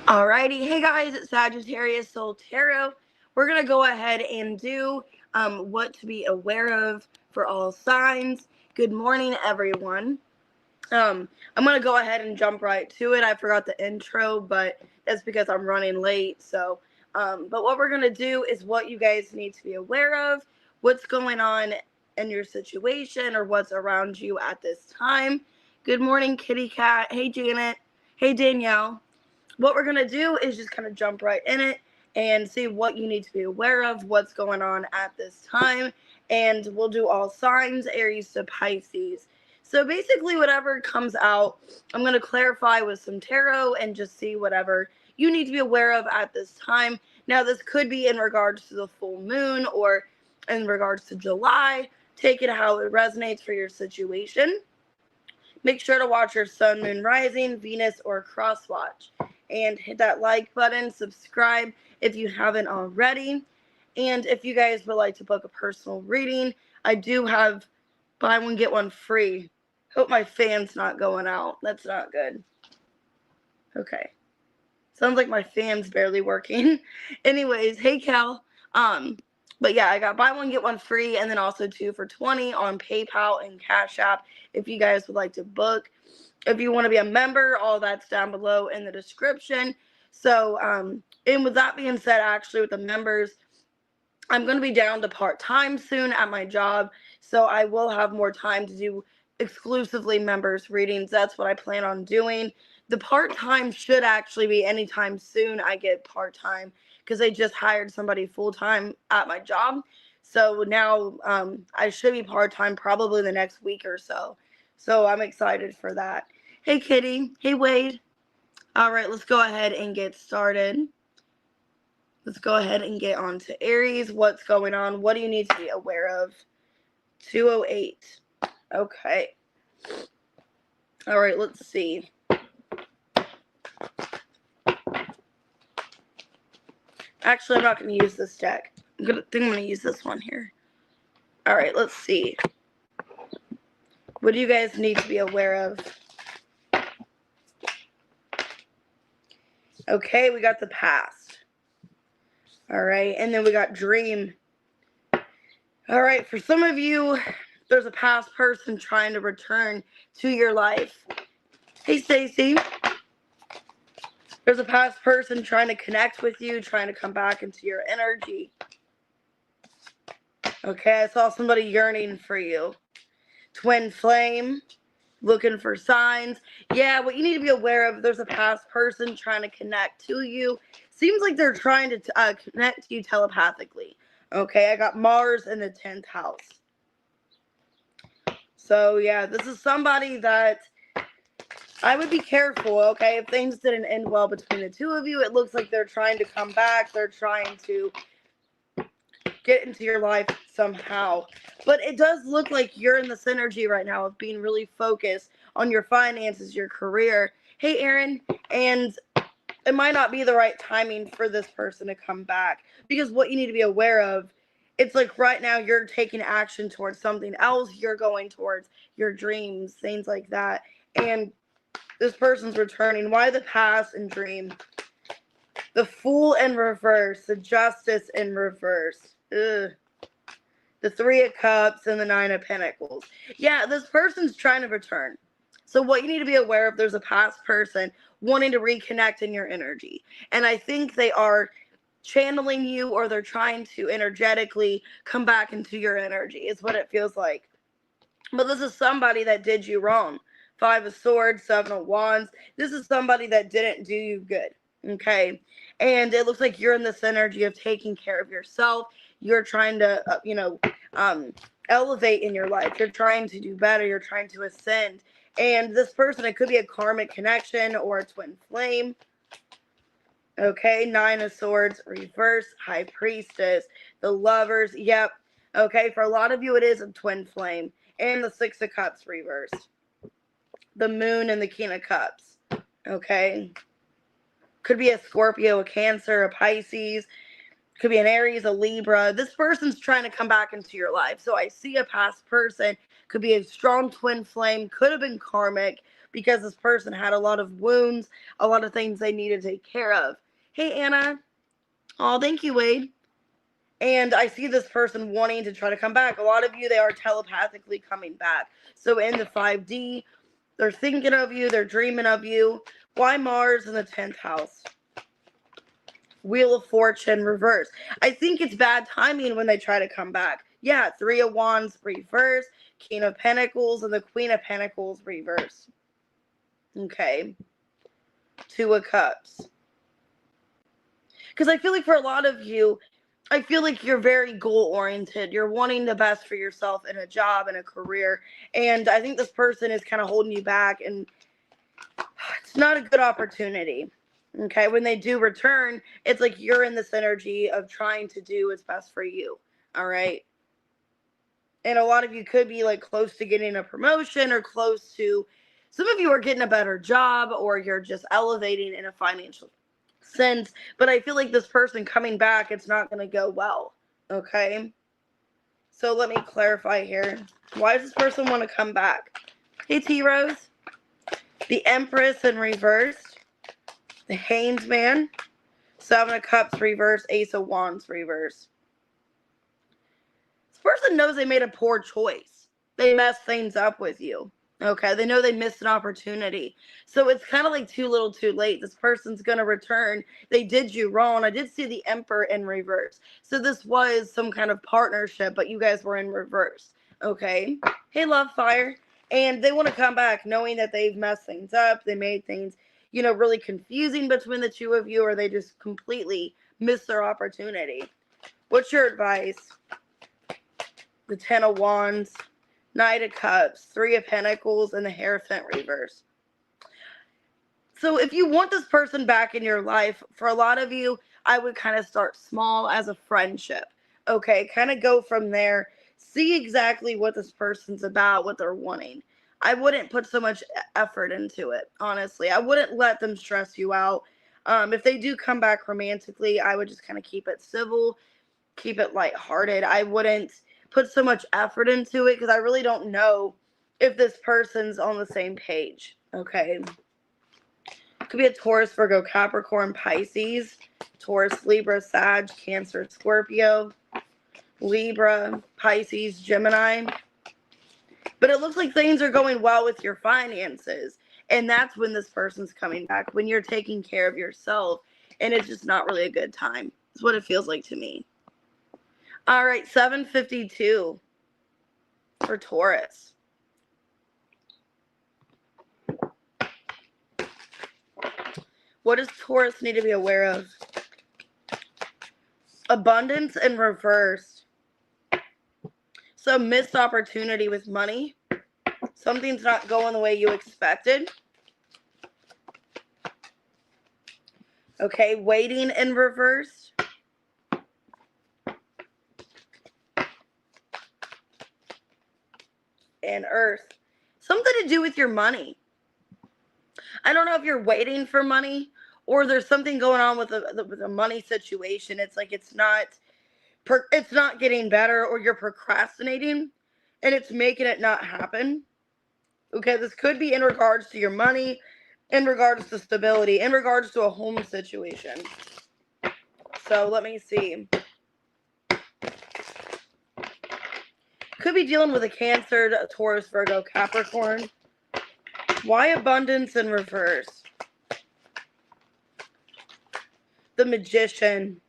Alrighty, hey guys, it's Sagittarius Soul Tarot. We're gonna go ahead and do what to be aware of for all signs. Good morning, everyone. I'm gonna go ahead and jump right to it. I forgot the intro, but that's because I'm running late. But what we're gonna do is what you guys need to be aware of, what's going on in your situation or what's around you at this time. Good morning, Kitty Cat. Hey, Janet. Hey, Danielle. What we're going to do is just kind of jump right in it and see what you need to be aware of, what's going on at this time. And we'll do all signs, Aries to Pisces. So basically, whatever comes out, I'm going to clarify with some tarot and just see whatever you need to be aware of at this time. Now, this could be in regards to the full moon or in regards to July. Take it how it resonates for your situation. Make sure to watch your sun, moon, rising, Venus, or cross watch. And hit that like button, subscribe if you haven't already. And if you guys would like to book a personal reading, I do have buy one, get one free. Hope my fan's not going out. That's not good. Okay. Sounds like my fan's barely working. Anyways, hey Cal. But yeah, I got buy one, get one free, and then also 2 for $20 on PayPal and Cash App if you guys would like to book. If you want to be a member, all that's down below in the description. So, and with that being said, actually with the members, I'm going to be down to part-time soon at my job. So I will have more time to do exclusively members readings. That's what I plan on doing. The part-time should actually be anytime soon I get part-time because they just hired somebody full-time at my job. So now I should be part-time probably the next week or so. So I'm excited for that. Hey, Kitty. Hey, Wade. All right, let's go ahead and get started. Let's go ahead and get on to Aries. What's going on? What do you need to be aware of? 208. Okay. All right, let's see. Actually, I'm not going to use this deck. I think I'm going to use this one here. All right, let's see. What do you guys need to be aware of? Okay, we got the past. All right, and then we got dream. All right, for some of you, there's a past person trying to return to your life. Hey, Stacy. There's a past person trying to connect with you, trying to come back into your energy. Okay, I saw somebody yearning for you. Twin flame, looking for signs. Yeah, what you need to be aware of, there's a past person trying to connect to you. Seems like they're trying to connect to you telepathically. Okay, I got Mars in the 10th house. So, yeah, this is somebody that I would be careful, okay? If things didn't end well between the two of you, it looks like they're trying to come back. They're trying to get into your life somehow. But it does look like you're in this energy right now of being really focused on your finances, your career. Hey, Aaron, and it might not be the right timing for this person to come back because what you need to be aware of, it's like right now you're taking action towards something else. You're going towards your dreams, things like that. And this person's returning. Why the past and dream? The Fool in reverse, the Justice in reverse. Ugh. The 3 of Cups and the 9 of Pentacles. Yeah, this person's trying to return. So what you need to be aware of, there's a past person wanting to reconnect in your energy. And I think they are channeling you or they're trying to energetically come back into your energy is what it feels like. But this is somebody that did you wrong. 5 of Swords, 7 of Wands. This is somebody that didn't do you good. Okay? And it looks like you're in this energy of taking care of yourself. You're trying to, elevate in your life. You're trying to do better. You're trying to ascend. And this person, it could be a karmic connection or a twin flame. Okay, 9 of Swords, reverse, High Priestess, the Lovers. Yep. Okay, for a lot of you, it is a twin flame. And the 6 of Cups, reversed. The Moon and the King of Cups. Okay. Could be a Scorpio, a Cancer, a Pisces. Could be an Aries, a Libra. This person's trying to come back into your life. So I see a past person. Could be a strong twin flame. Could have been karmic. because this person had a lot of wounds, a lot of things they need to take care of. Hey, Anna. Oh, thank you, Wade. And I see this person wanting to try to come back. A lot of you, they are telepathically coming back. So in the 5D, they're thinking of you. They're dreaming of you. Why Mars in the 10th house? Wheel of Fortune reverse. I think it's bad timing when they try to come back. Yeah, 3 of Wands reverse, King of Pentacles, and the Queen of Pentacles reverse. Okay. 2 of Cups. Because I feel like for a lot of you, I feel like you're very goal-oriented. You're wanting the best for yourself in a job and a career. And I think this person is kind of holding you back, and it's not a good opportunity. Okay, when they do return, it's like you're in this energy of trying to do what's best for you. All right. And a lot of you could be like close to getting a promotion, or close to, some of you are getting a better job, or you're just elevating in a financial sense. But I feel like this person coming back, it's not going to go well. Okay. So let me clarify here. Why does this person want to come back? Hey, T Rose. The Empress in reverse. The Hanged Man. 7 of Cups reverse. Ace of Wands reverse. This person knows they made a poor choice. They messed things up with you. Okay, they know they missed an opportunity. So it's kind of like too little too late. This person's going to return. They did you wrong. I did see the Emperor in reverse. So this was some kind of partnership, but you guys were in reverse. Okay. Hey, Love Fire. And they want to come back knowing that they've messed things up. They made things, you know, really confusing between the two of you, or they just completely missed their opportunity. What's your advice? The 10 of Wands, Knight of Cups, 3 of Pentacles, and the Hierophant reverse. So if you want this person back in your life, for a lot of you, I would kind of start small as a friendship. Okay, kind of go from there. See exactly what this person's about, what they're wanting. I wouldn't put so much effort into it, honestly. I wouldn't let them stress you out. If they do come back romantically, I would just kind of keep it civil, keep it lighthearted. I wouldn't put so much effort into it, because I really don't know if this person's on the same page. Okay. Could be a Taurus, Virgo, Capricorn, Pisces, Taurus, Libra, Sag, Cancer, Scorpio, Libra, Pisces, Gemini. But it looks like things are going well with your finances. And that's when this person's coming back, when you're taking care of yourself. And it's just not really a good time. That's what it feels like to me. All right, 752 for Taurus. What does Taurus need to be aware of? Abundance in reverse. So missed opportunity with money. Something's not going the way you expected. Okay, waiting in reverse. And Earth. Something to do with your money. I don't know if you're waiting for money, or there's something going on with the money situation. It's like it's not getting better, or you're procrastinating, and it's making it not happen. Okay, this could be in regards to your money, in regards to stability, in regards to a home situation. So let me see. Could be dealing with a Cancer, a Taurus, Virgo, Capricorn. Why abundance in reverse? The Magician,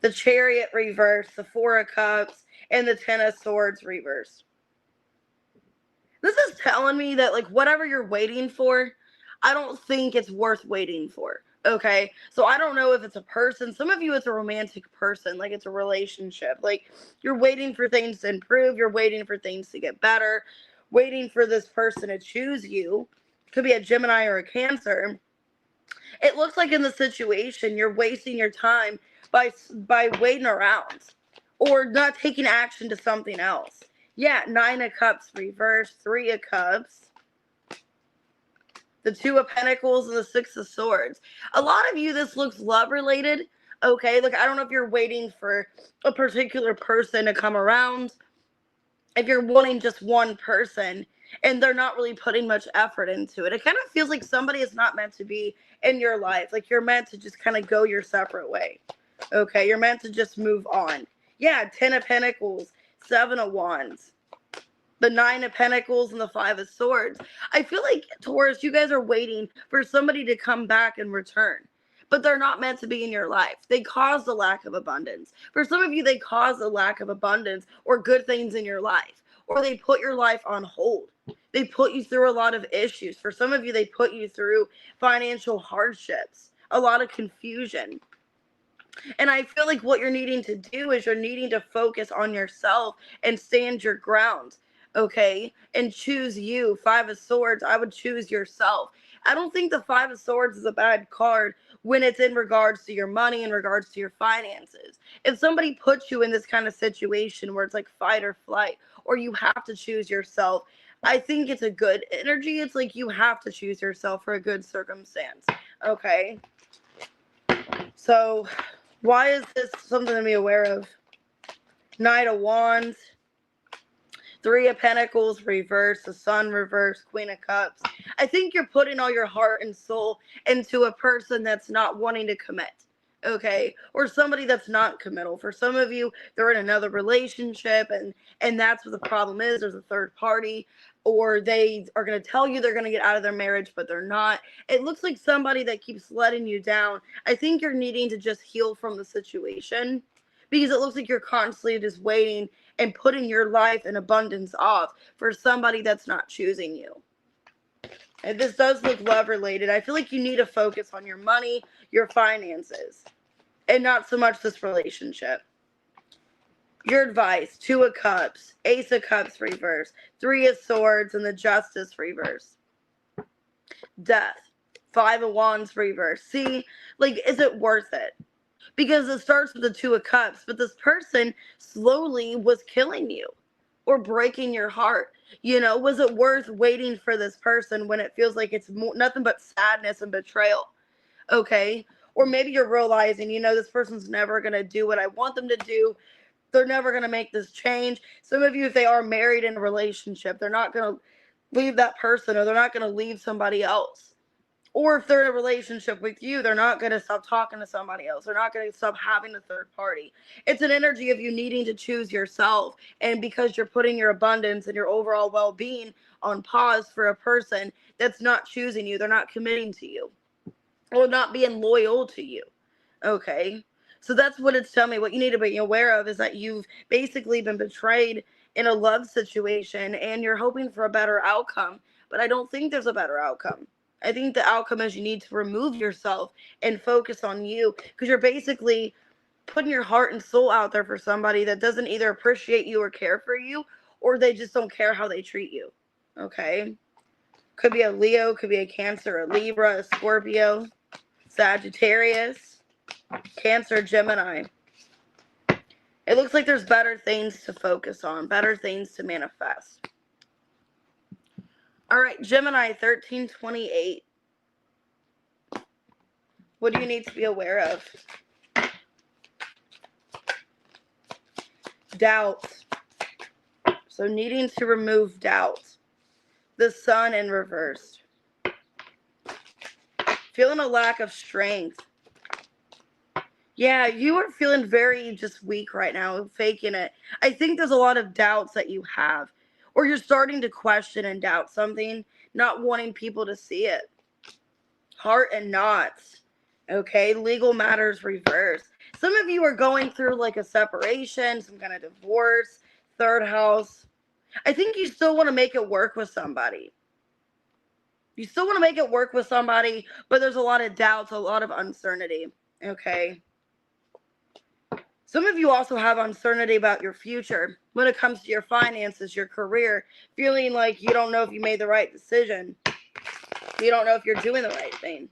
the Chariot reverse, the 4 of Cups, and the 10 of Swords reverse. This is telling me that, like, whatever you're waiting for, I don't think it's worth waiting for. Okay, so I don't know if it's a person. Some of you, it's a romantic person, like it's a relationship. Like, you're waiting for things to improve. You're waiting for things to get better. Waiting for this person to choose you. Could be a Gemini or a Cancer. It looks like in the situation, you're wasting your time by waiting around, or not taking action to something else. Yeah, 9 of Cups reverse, 3 of Cups, the 2 of Pentacles, and the 6 of Swords. A lot of you, this looks love related. Okay, like, I don't know if you're waiting for a particular person to come around. If you're wanting just one person, and they're not really putting much effort into it. It kind of feels like somebody is not meant to be in your life. Like you're meant to just kind of go your separate way. Okay, you're meant to just move on. Yeah, 10 of Pentacles, 7 of Wands, the 9 of Pentacles, and the 5 of Swords. I feel like, Taurus, you guys are waiting for somebody to come back and return. But they're not meant to be in your life. They caused a lack of abundance. For some of you, they caused a lack of abundance or good things in your life. Or they put your life on hold. They put you through a lot of issues. For some of you, they put you through financial hardships, a lot of confusion. And I feel like what you're needing to do is you're needing to focus on yourself and stand your ground, okay? And choose you. 5 of Swords, I would choose yourself. I don't think the 5 of Swords is a bad card when it's in regards to your money, in regards to your finances. If somebody puts you in this kind of situation where it's like fight or flight, or you have to choose yourself, I think it's a good energy. It's like you have to choose yourself for a good circumstance, okay? So why is this something to be aware of? Knight of Wands, 3 of Pentacles reverse, the Sun reverse, Queen of Cups. I think you're putting all your heart and soul into a person that's not wanting to commit, okay? Or somebody that's not committal. For some of you, they're in another relationship, and that's what the problem is. There's a third party, or they are going to tell you they're going to get out of their marriage, but they're not. It looks like somebody that keeps letting you down. I think you're needing to just heal from the situation, because it looks like you're constantly just waiting and putting your life in abundance off for somebody that's not choosing you. And this does look love related. I feel like you need to focus on your money, your finances, and not so much this relationship. Your advice: 2 of Cups, Ace of Cups reverse, 3 of Swords, and the Justice reverse. Death, 5 of Wands reverse. See, like, is it worth it? Because it starts with the 2 of Cups, but this person slowly was killing you or breaking your heart. You know, was it worth waiting for this person when it feels like it's nothing but sadness and betrayal? Okay? Or maybe you're realizing, you know, this person's never going to do what I want them to do. They're never going to make this change. Some of you, if they are married in a relationship, they're not going to leave that person, or they're not going to leave somebody else. Or if they're in a relationship with you, they're not going to stop talking to somebody else. They're not going to stop having a third party. It's an energy of you needing to choose yourself. And because you're putting your abundance and your overall well-being on pause for a person that's not choosing you, they're not committing to you, or not being loyal to you. Okay? So that's what it's telling me. What you need to be aware of is that you've basically been betrayed in a love situation and you're hoping for a better outcome. But I don't think there's a better outcome. I think the outcome is you need to remove yourself and focus on you, because you're basically putting your heart and soul out there for somebody that doesn't either appreciate you or care for you, or they just don't care how they treat you. Okay? Could be a Leo, could be a Cancer, a Libra, a Scorpio, Sagittarius, Cancer, Gemini. It looks like there's better things to focus on, better things to manifest. All right, Gemini, 1328. What do you need to be aware of? Doubts. So needing to remove doubts. The Sun in reverse. Feeling a lack of strength. Yeah, you are feeling very just weak right now, faking it. I think there's a lot of doubts that you have. Or you're starting to question and doubt something, not wanting people to see it. Heart and knots. Okay, legal matters reverse. Some of you are going through like a separation, some kind of divorce, third house. I think you still want to make it work with somebody. You still want to make it work with somebody, but there's a lot of doubts, a lot of uncertainty. Okay. Some of you also have uncertainty about your future when it comes to your finances, your career, feeling like you don't know if you made the right decision. You don't know if you're doing the right thing.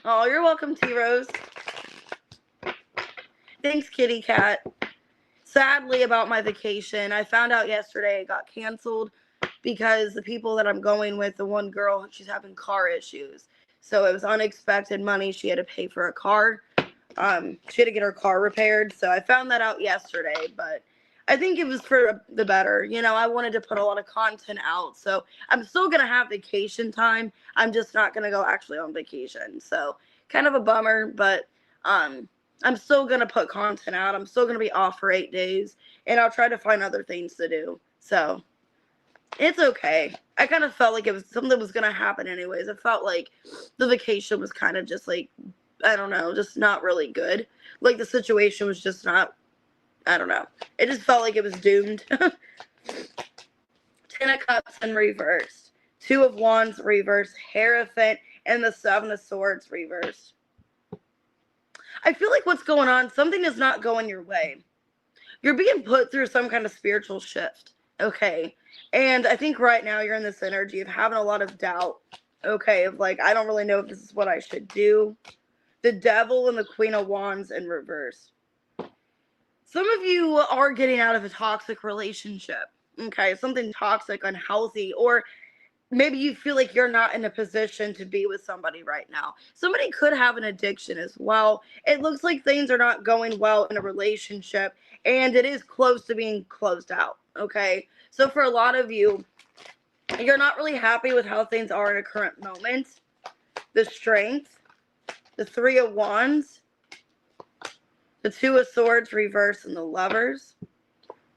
Oh, you're welcome, T-Rose. Thanks, kitty cat. Sadly, about my vacation, I found out yesterday it got canceled because the people that I'm going with, the one girl, she's having car issues. So it was unexpected money. She had to pay for a car. She had to get her car repaired. So I found that out yesterday, but I think it was for the better. You know, I wanted to put a lot of content out. So I'm still going to have vacation time. I'm just not going to go actually on vacation. So kind of a bummer, but I'm still going to put content out. I'm still going to be off for 8 days, and I'll try to find other things to do. So it's okay. I kind of felt like it was something that was going to happen anyways. It felt like the vacation was kind of just like, I don't know, just not really good. Like the situation was just not, I don't know. It just felt like it was doomed. Ten of Cups in reverse. Two of Wands reversed. Hierophant and the Seven of Swords reversed. I feel like what's going on, something is not going your way. You're being put through some kind of spiritual shift. Okay. And I think right now you're in this energy of having a lot of doubt. Okay. Of like, I don't really know if this is what I should do. The Devil and the Queen of Wands in reverse. Some of you are getting out of a toxic relationship. Okay. Something toxic, unhealthy, or maybe you feel like you're not in a position to be with somebody right now. Somebody could have an addiction as well. It looks like things are not going well in a relationship, and it is close to being closed out, okay? So for a lot of you, you're not really happy with how things are in a current moment. The Strength, the Three of Wands, the Two of Swords reverse, and the Lovers,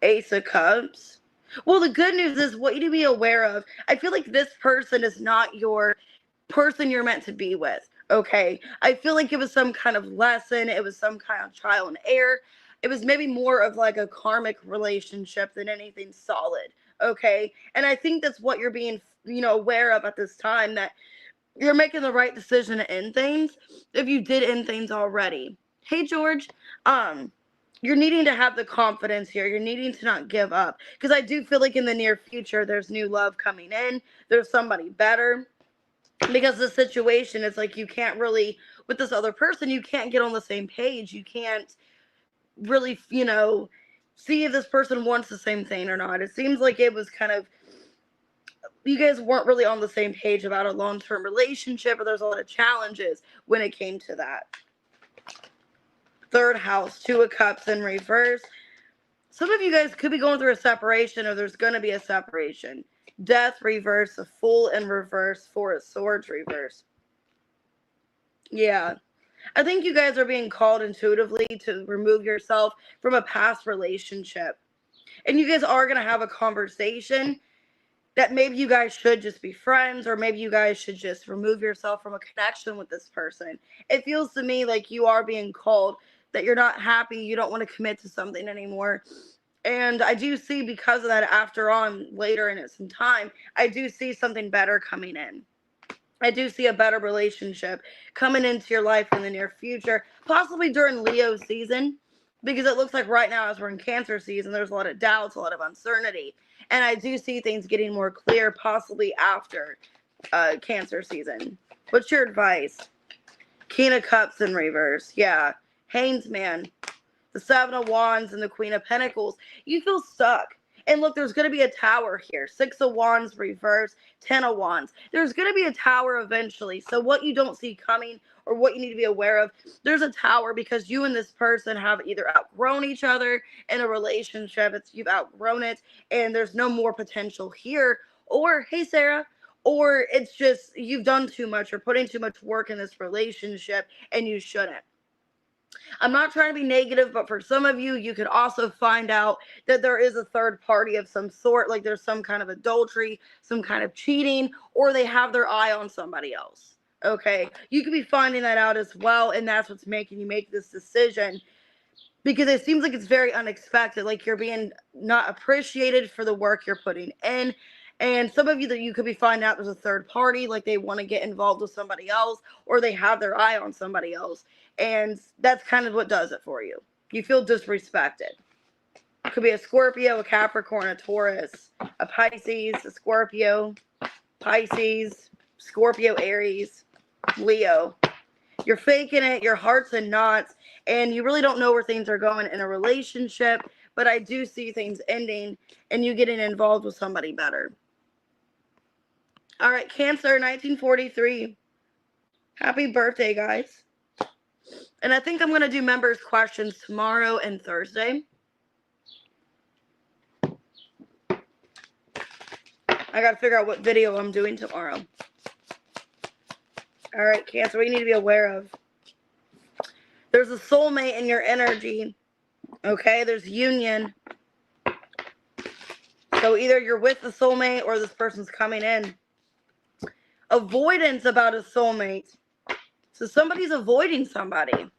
Ace of Cups. Well, the good news is what you need to be aware of. I feel like this person is not your person you're meant to be with, okay? I feel like it was some kind of lesson. It was some kind of trial and error. It was maybe more of like a karmic relationship than anything solid, okay? And I think that's what you're being, aware of at this time, that you're making the right decision to end things if you did end things already. Hey, George, you're needing to have the confidence here. You're needing to not give up. Because I do feel like in the near future, there's new love coming in. There's somebody better. Because the situation is like you can't really, with this other person, you can't get on the same page. You can't really, see if this person wants the same thing or not. It seems like it was kind of, you guys weren't really on the same page about a long-term relationship, or there's a lot of challenges when it came to that. Third house, Two of Cups in reverse. Some of you guys could be going through a separation, or there's going to be a separation. Death reverse, a Fool in reverse, Four of Swords reverse. Yeah. I think you guys are being called intuitively to remove yourself from a past relationship. And you guys are going to have a conversation that maybe you guys should just be friends, or maybe you guys should just remove yourself from a connection with this person. It feels to me like you are being called, that you're not happy, you don't want to commit to something anymore. And I do see, because of that, after on, later in some time, I do see something better coming in. I do see a better relationship coming into your life in the near future, possibly during Leo season, because it looks like right now, as we're in Cancer season, there's a lot of doubts, a lot of uncertainty. And I do see things getting more clear, possibly after Cancer season. What's your advice? King of Cups in reverse. Yeah. Hanged Man. The Seven of Wands and the Queen of Pentacles. You feel stuck. And look, there's going to be a tower here. Six of Wands reverse. 10 of Wands. There's going to be a tower eventually. So what you don't see coming, or what you need to be aware of, there's a tower because you and this person have either outgrown each other in a relationship. You've outgrown it, and there's no more potential here. Or, hey, Sarah, or it's just you've done too much, or putting too much work in this relationship, and you shouldn't. I'm not trying to be negative, but for some of you, you could also find out that there is a third party of some sort, like there's some kind of adultery, some kind of cheating, or they have their eye on somebody else. Okay, you could be finding that out as well, and that's what's making you make this decision, because it seems like it's very unexpected, like you're being not appreciated for the work you're putting in. And some of you, that you could be finding out there's a third party, like they want to get involved with somebody else, or they have their eye on somebody else. And that's kind of what does it for you. You feel disrespected. It could be a Scorpio, a Capricorn, a Taurus, a Pisces, a Scorpio, Pisces, Scorpio, Aries, Leo. You're faking it. Your heart's in knots. And you really don't know where things are going in a relationship. But I do see things ending and you getting involved with somebody better. All right, Cancer, 1943. Happy birthday, guys. And I think I'm going to do members' questions tomorrow and Thursday. I got to figure out what video I'm doing tomorrow. All right, Cancer, what do you need to be aware of? There's a soulmate in your energy. Okay, there's union. So either you're with the soulmate or this person's coming in. Avoidance about a soulmate. So somebody's avoiding somebody.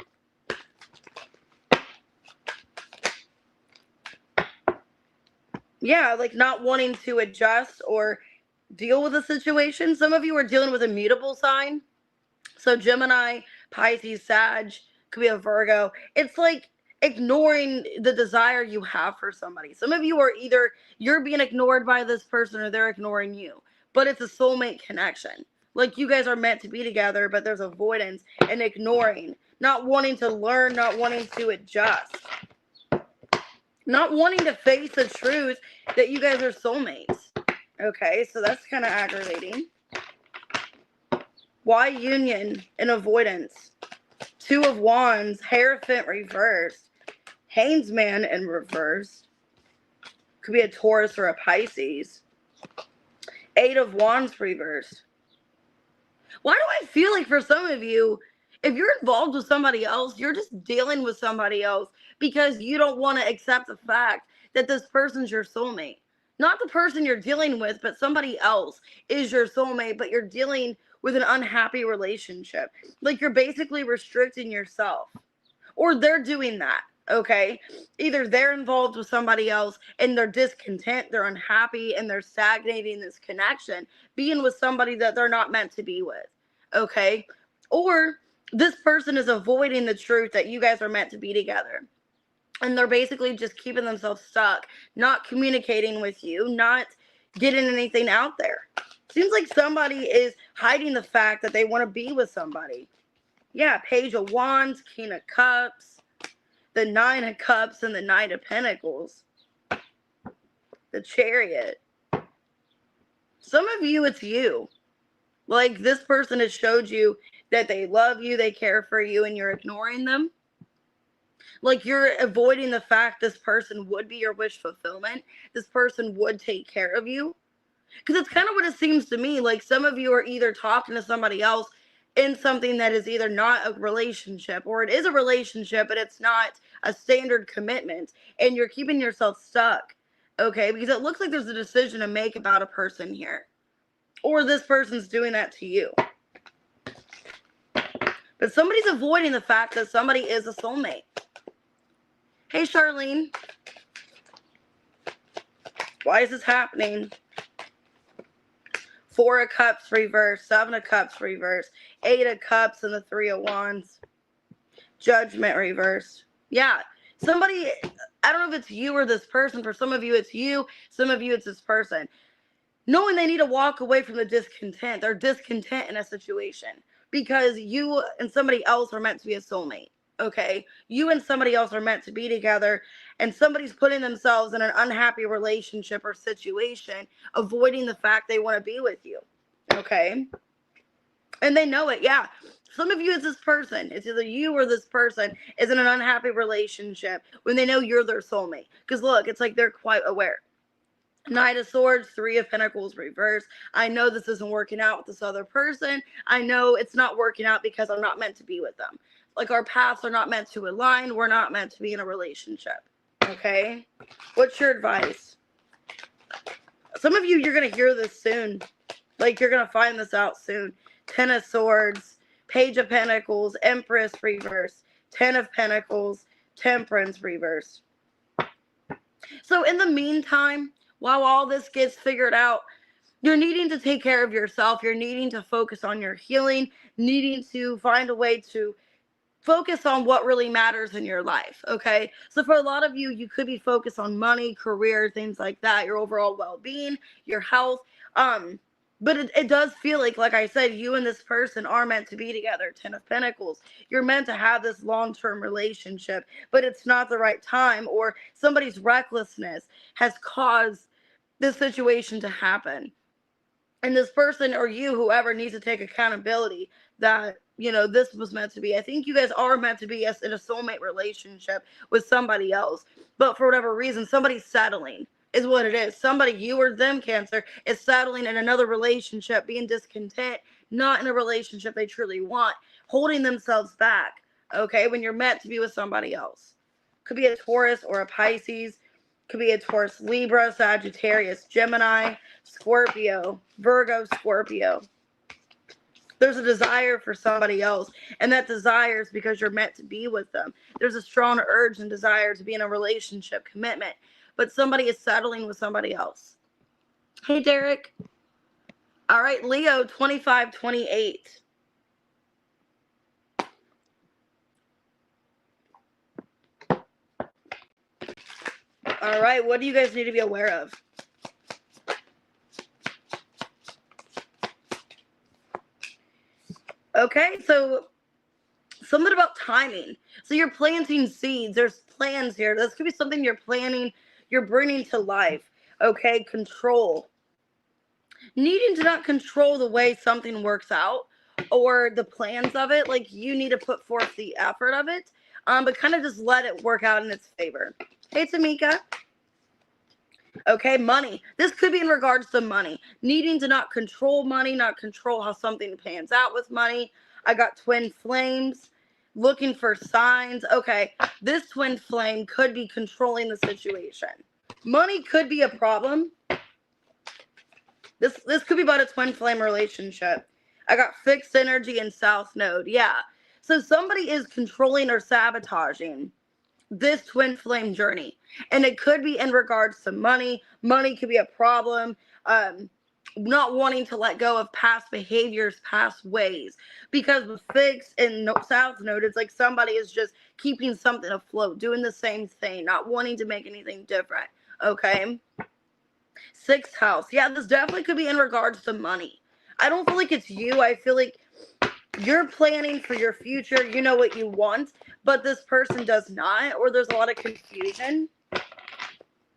Yeah, like not wanting to adjust or deal with a situation. Some of you are dealing with a mutable sign. So Gemini, Pisces, Sag, could be a Virgo. It's like ignoring the desire you have for somebody. Some of you are either you're being ignored by this person or they're ignoring you. But it's a soulmate connection. Like you guys are meant to be together, but there's avoidance and ignoring. Not wanting to learn, not wanting to adjust. Not wanting to face the truth that you guys are soulmates. Okay, so that's kind of aggravating. Why union and avoidance? Two of Wands, Hierophant reversed. Hangman in reverse. Could be a Taurus or a Pisces. Eight of Wands reversed. Why do I feel like for some of you, if you're involved with somebody else, you're just dealing with somebody else because you don't want to accept the fact that this person's your soulmate. Not the person you're dealing with, but somebody else is your soulmate, but you're dealing with an unhappy relationship. Like you're basically restricting yourself. Or they're doing that, okay? Either they're involved with somebody else and they're discontent, they're unhappy, and they're stagnating this connection, being with somebody that they're not meant to be with, okay? Or this person is avoiding the truth that you guys are meant to be together. And they're basically just keeping themselves stuck, not communicating with you, not getting anything out there. Seems like somebody is hiding the fact that they want to be with somebody. Yeah, Page of Wands, King of Cups, the Nine of Cups, and the Knight of Pentacles. The Chariot. Some of you, it's you. Like this person has showed you that they love you, they care for you, and you're ignoring them. Like you're avoiding the fact this person would be your wish fulfillment. This person would take care of you. Because it's kind of what it seems to me. Like some of you are either talking to somebody else in something that is either not a relationship or it is a relationship, but it's not a standard commitment. And you're keeping yourself stuck. Okay? Because it looks like there's a decision to make about a person here. Or this person's doing that to you. But somebody's avoiding the fact that somebody is a soulmate. Hey, Charlene. Why is this happening? Four of Cups reversed, Seven of Cups reversed, Eight of Cups, and the Three of Wands. Judgment reversed. Yeah, somebody, I don't know if it's you or this person. For some of you, it's you. Some of you, it's this person. Knowing they need to walk away from the discontent. They're discontent in a situation because you and somebody else are meant to be a soulmate. Okay, you and somebody else are meant to be together, and somebody's putting themselves in an unhappy relationship or situation, avoiding the fact they want to be with you. Okay, and they know it. Yeah, some of you, it's this person. It's either you or this person is in an unhappy relationship when they know you're their soulmate. Because look, it's like they're quite aware. Knight of Swords, Three of Pentacles reversed. I know this isn't working out with this other person. I know it's not working out because I'm not meant to be with them. Like our paths are not meant to align. We're not meant to be in a relationship. Okay? What's your advice? Some of you, you're going to hear this soon. Like you're going to find this out soon. Ten of Swords, Page of Pentacles, Empress reversed, Ten of Pentacles, Temperance reversed. So in the meantime, while all this gets figured out, you're needing to take care of yourself. You're needing to focus on your healing, needing to find a way to focus on what really matters in your life, okay? So for a lot of you, you could be focused on money, career, things like that, your overall well-being, your health. But it does feel like I said, you and this person are meant to be together. Ten of Pentacles. You're meant to have this long-term relationship, but it's not the right time, or somebody's recklessness has caused this situation to happen. And this person or you, whoever, needs to take accountability that, you know, this was meant to be. I think you guys are meant to be in a soulmate relationship with somebody else. But for whatever reason, somebody's settling. is what it is. Somebody, you or them, Cancer, is settling in another relationship, being discontent, not in a relationship they truly want, holding themselves back, okay, when you're meant to be with somebody else. Could be a Taurus or a Pisces. Could be a Taurus, Libra, Sagittarius, Gemini, Scorpio, Virgo, Scorpio. There's a desire for somebody else, and that desire is because you're meant to be with them. There's a strong urge and desire to be in a relationship, commitment, but somebody is settling with somebody else. Hey, Derek. All right, Leo, 25-28. All right, what do you guys need to be aware of? Okay, so something about timing. So you're planting seeds. There's plans here. This could be something you're planning, you're bringing to life. Okay, control. Needing to not control the way something works out or the plans of it. Like, you need to put forth the effort of it, but kind of just let it work out in its favor. Hey, Tamika. Okay, money. This could be in regards to money. Needing to not control money, not control how something pans out with money. I got twin flames. Looking for signs. Okay, this twin flame could be controlling the situation. Money could be a problem. This could be about a twin flame relationship. I got fixed energy and south node. Yeah. So somebody is controlling or sabotaging this twin flame journey. And it could be in regards to money. Money could be a problem. Not wanting to let go of past behaviors, past ways. Because with fixed and south node, it's like somebody is just keeping something afloat, doing the same thing, not wanting to make anything different. Okay? Sixth house. Yeah, this definitely could be in regards to money. I don't feel like it's you. I feel like you're planning for your future. You know what you want, but this person does not, or there's a lot of confusion.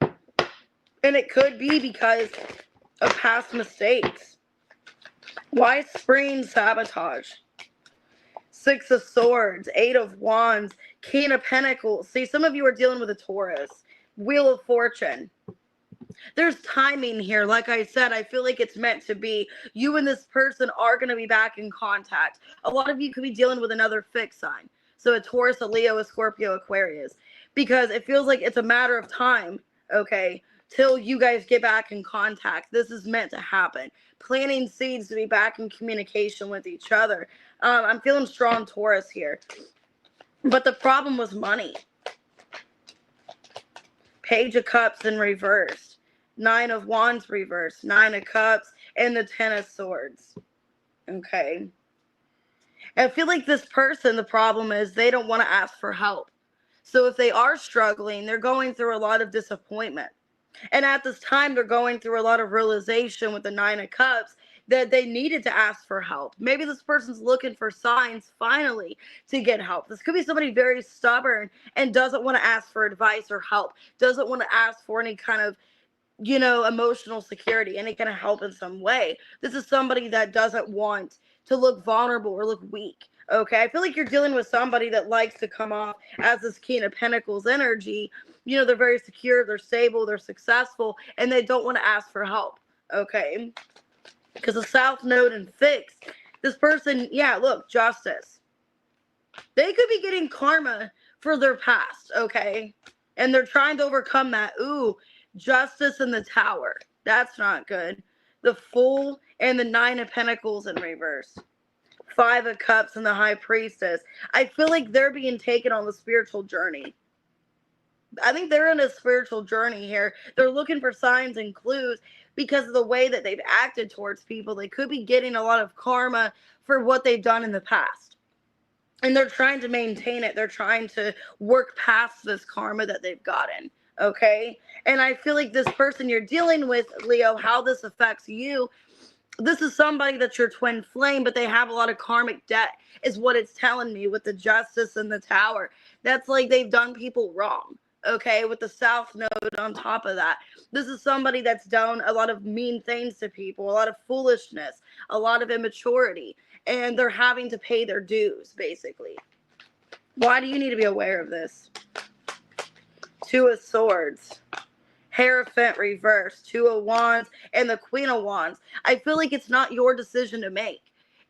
And it could be because of past mistakes. Why spring sabotage? Six of Swords, Eight of Wands, King of Pentacles. See, some of you are dealing with a Taurus. Wheel of Fortune. There's timing here. Like I said, I feel like it's meant to be. You and this person are going to be back in contact. A lot of you could be dealing with another fixed sign. So a Taurus, a Leo, a Scorpio, Aquarius. Because it feels like it's a matter of time, okay, till you guys get back in contact. This is meant to happen. Planting seeds to be back in communication with each other. I'm feeling strong Taurus here. But the problem was money. Page of Cups in reverse. Nine of Wands reverse. Nine of Cups and the Ten of Swords. Okay. I feel like this person, the problem is they don't want to ask for help. So if they are struggling, they're going through a lot of disappointment. And at this time, they're going through a lot of realization with the Nine of Cups that they needed to ask for help. Maybe this person's looking for signs finally to get help. This could be somebody very stubborn and doesn't want to ask for advice or help, doesn't want to ask for any kind of, emotional security, any kind of help in some way. This is somebody that doesn't want to look vulnerable or look weak. Okay, I feel like you're dealing with somebody that likes to come off as this King of Pentacles energy. They're very secure, they're stable, they're successful, and they don't want to ask for help. Okay, because the South Node and fixed, this person, yeah, look, justice. They could be getting karma for their past, okay? And they're trying to overcome that. Ooh, Justice in the Tower. That's not good. The Fool and the Nine of Pentacles in reverse. Five of Cups and the High Priestess. I feel like they're being taken on the spiritual journey. I think they're in a spiritual journey here. They're looking for signs and clues because of the way that they've acted towards people. They could be getting a lot of karma for what they've done in the past. And they're trying to maintain it. They're trying to work past this karma that they've gotten. Okay? And I feel like this person you're dealing with, Leo, how this affects you, this is somebody that's your twin flame, but they have a lot of karmic debt, is what it's telling me with the Justice and the Tower. That's like they've done people wrong. Okay, with the South Node on top of that. This is somebody that's done a lot of mean things to people, a lot of foolishness, a lot of immaturity, and they're having to pay their dues, basically. Why do you need to be aware of this? Two of Swords. Hierophant reverse, Two of Wands, and the Queen of Wands. I feel like it's not your decision to make.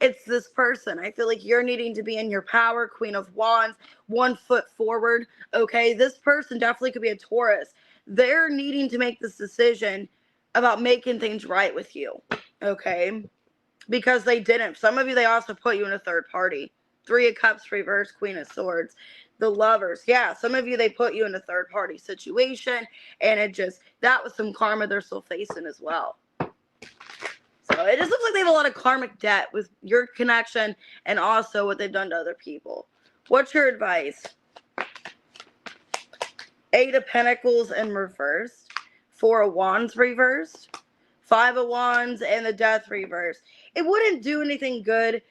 It's this person. I feel like you're needing to be in your power. Queen of Wands, 1 foot forward. Okay, this person definitely could be a Taurus. They're needing to make this decision about making things right with you. Okay, because they didn't. Some of you, they also put you in a third party. 3 of Cups reverse, Queen of Swords. The Lovers. Yeah, some of you, they put you in a third party situation, and that was some karma they're still facing as well. So it just looks like they have a lot of karmic debt with your connection and also what they've done to other people. What's your advice? 8 of Pentacles in reversed. 4 of Wands reversed. 5 of Wands and the Death reversed. It wouldn't do anything good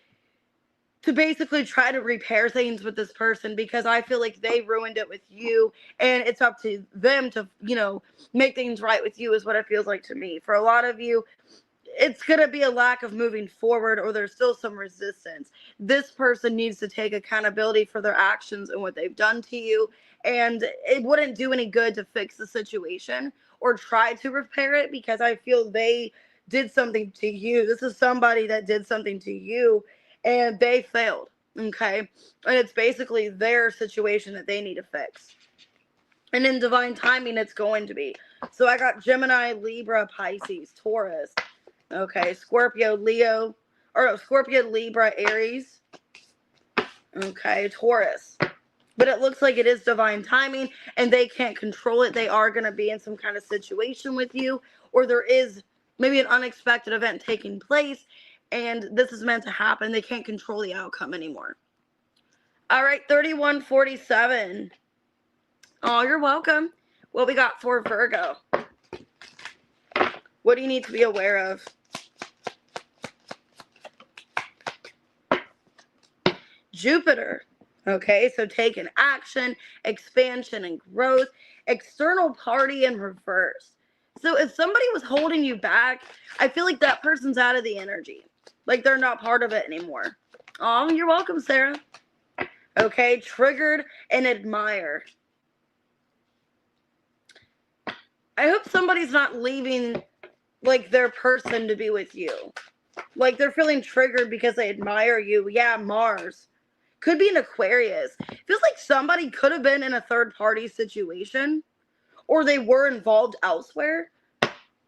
to basically try to repair things with this person, because I feel like they ruined it with you, and it's up to them to, make things right with you, is what it feels like to me. For a lot of you, it's going to be a lack of moving forward, or there's still some resistance. This person needs to take accountability for their actions and what they've done to you, and it wouldn't do any good to fix the situation or try to repair it, because I feel they did something to you. This is somebody that did something to you, and they failed, okay? And it's basically their situation that they need to fix. And in divine timing, it's going to be. So I got Gemini, Libra, Pisces, Taurus. Okay, Scorpio, Libra, Aries. Okay, Taurus. But it looks like it is divine timing, and they can't control it. They are going to be in some kind of situation with you, or there is maybe an unexpected event taking place, and this is meant to happen. They can't control the outcome anymore. All right, 3147. Oh, you're welcome. What we got for Virgo? What do you need to be aware of? Jupiter. Okay, so taking action, expansion, and growth. External party in reverse. So if somebody was holding you back, I feel like that person's out of the energy. Like they're not part of it anymore. Oh, you're welcome, Sarah. Okay, triggered and admire. I hope somebody's not leaving like their person to be with you. Like they're feeling triggered because they admire you. Yeah, Mars. Could be an Aquarius. Feels like somebody could have been in a third party situation, or they were involved elsewhere,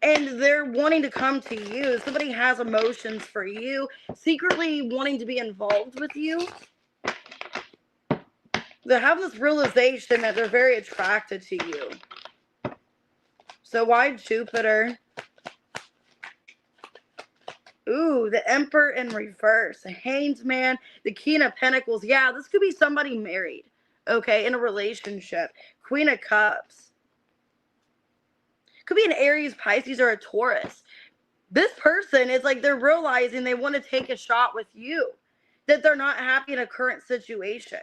and they're wanting to come to you. Somebody has emotions for you, secretly wanting to be involved with you. They have this realization that they're very attracted to you. So why Jupiter? Ooh, the Emperor in reverse. The Hanged Man, the King of Pentacles. Yeah, this could be somebody married, okay, in a relationship. Queen of Cups. Could be an Aries, Pisces, or a Taurus. This person is like they're realizing they want to take a shot with you, that they're not happy in a current situation.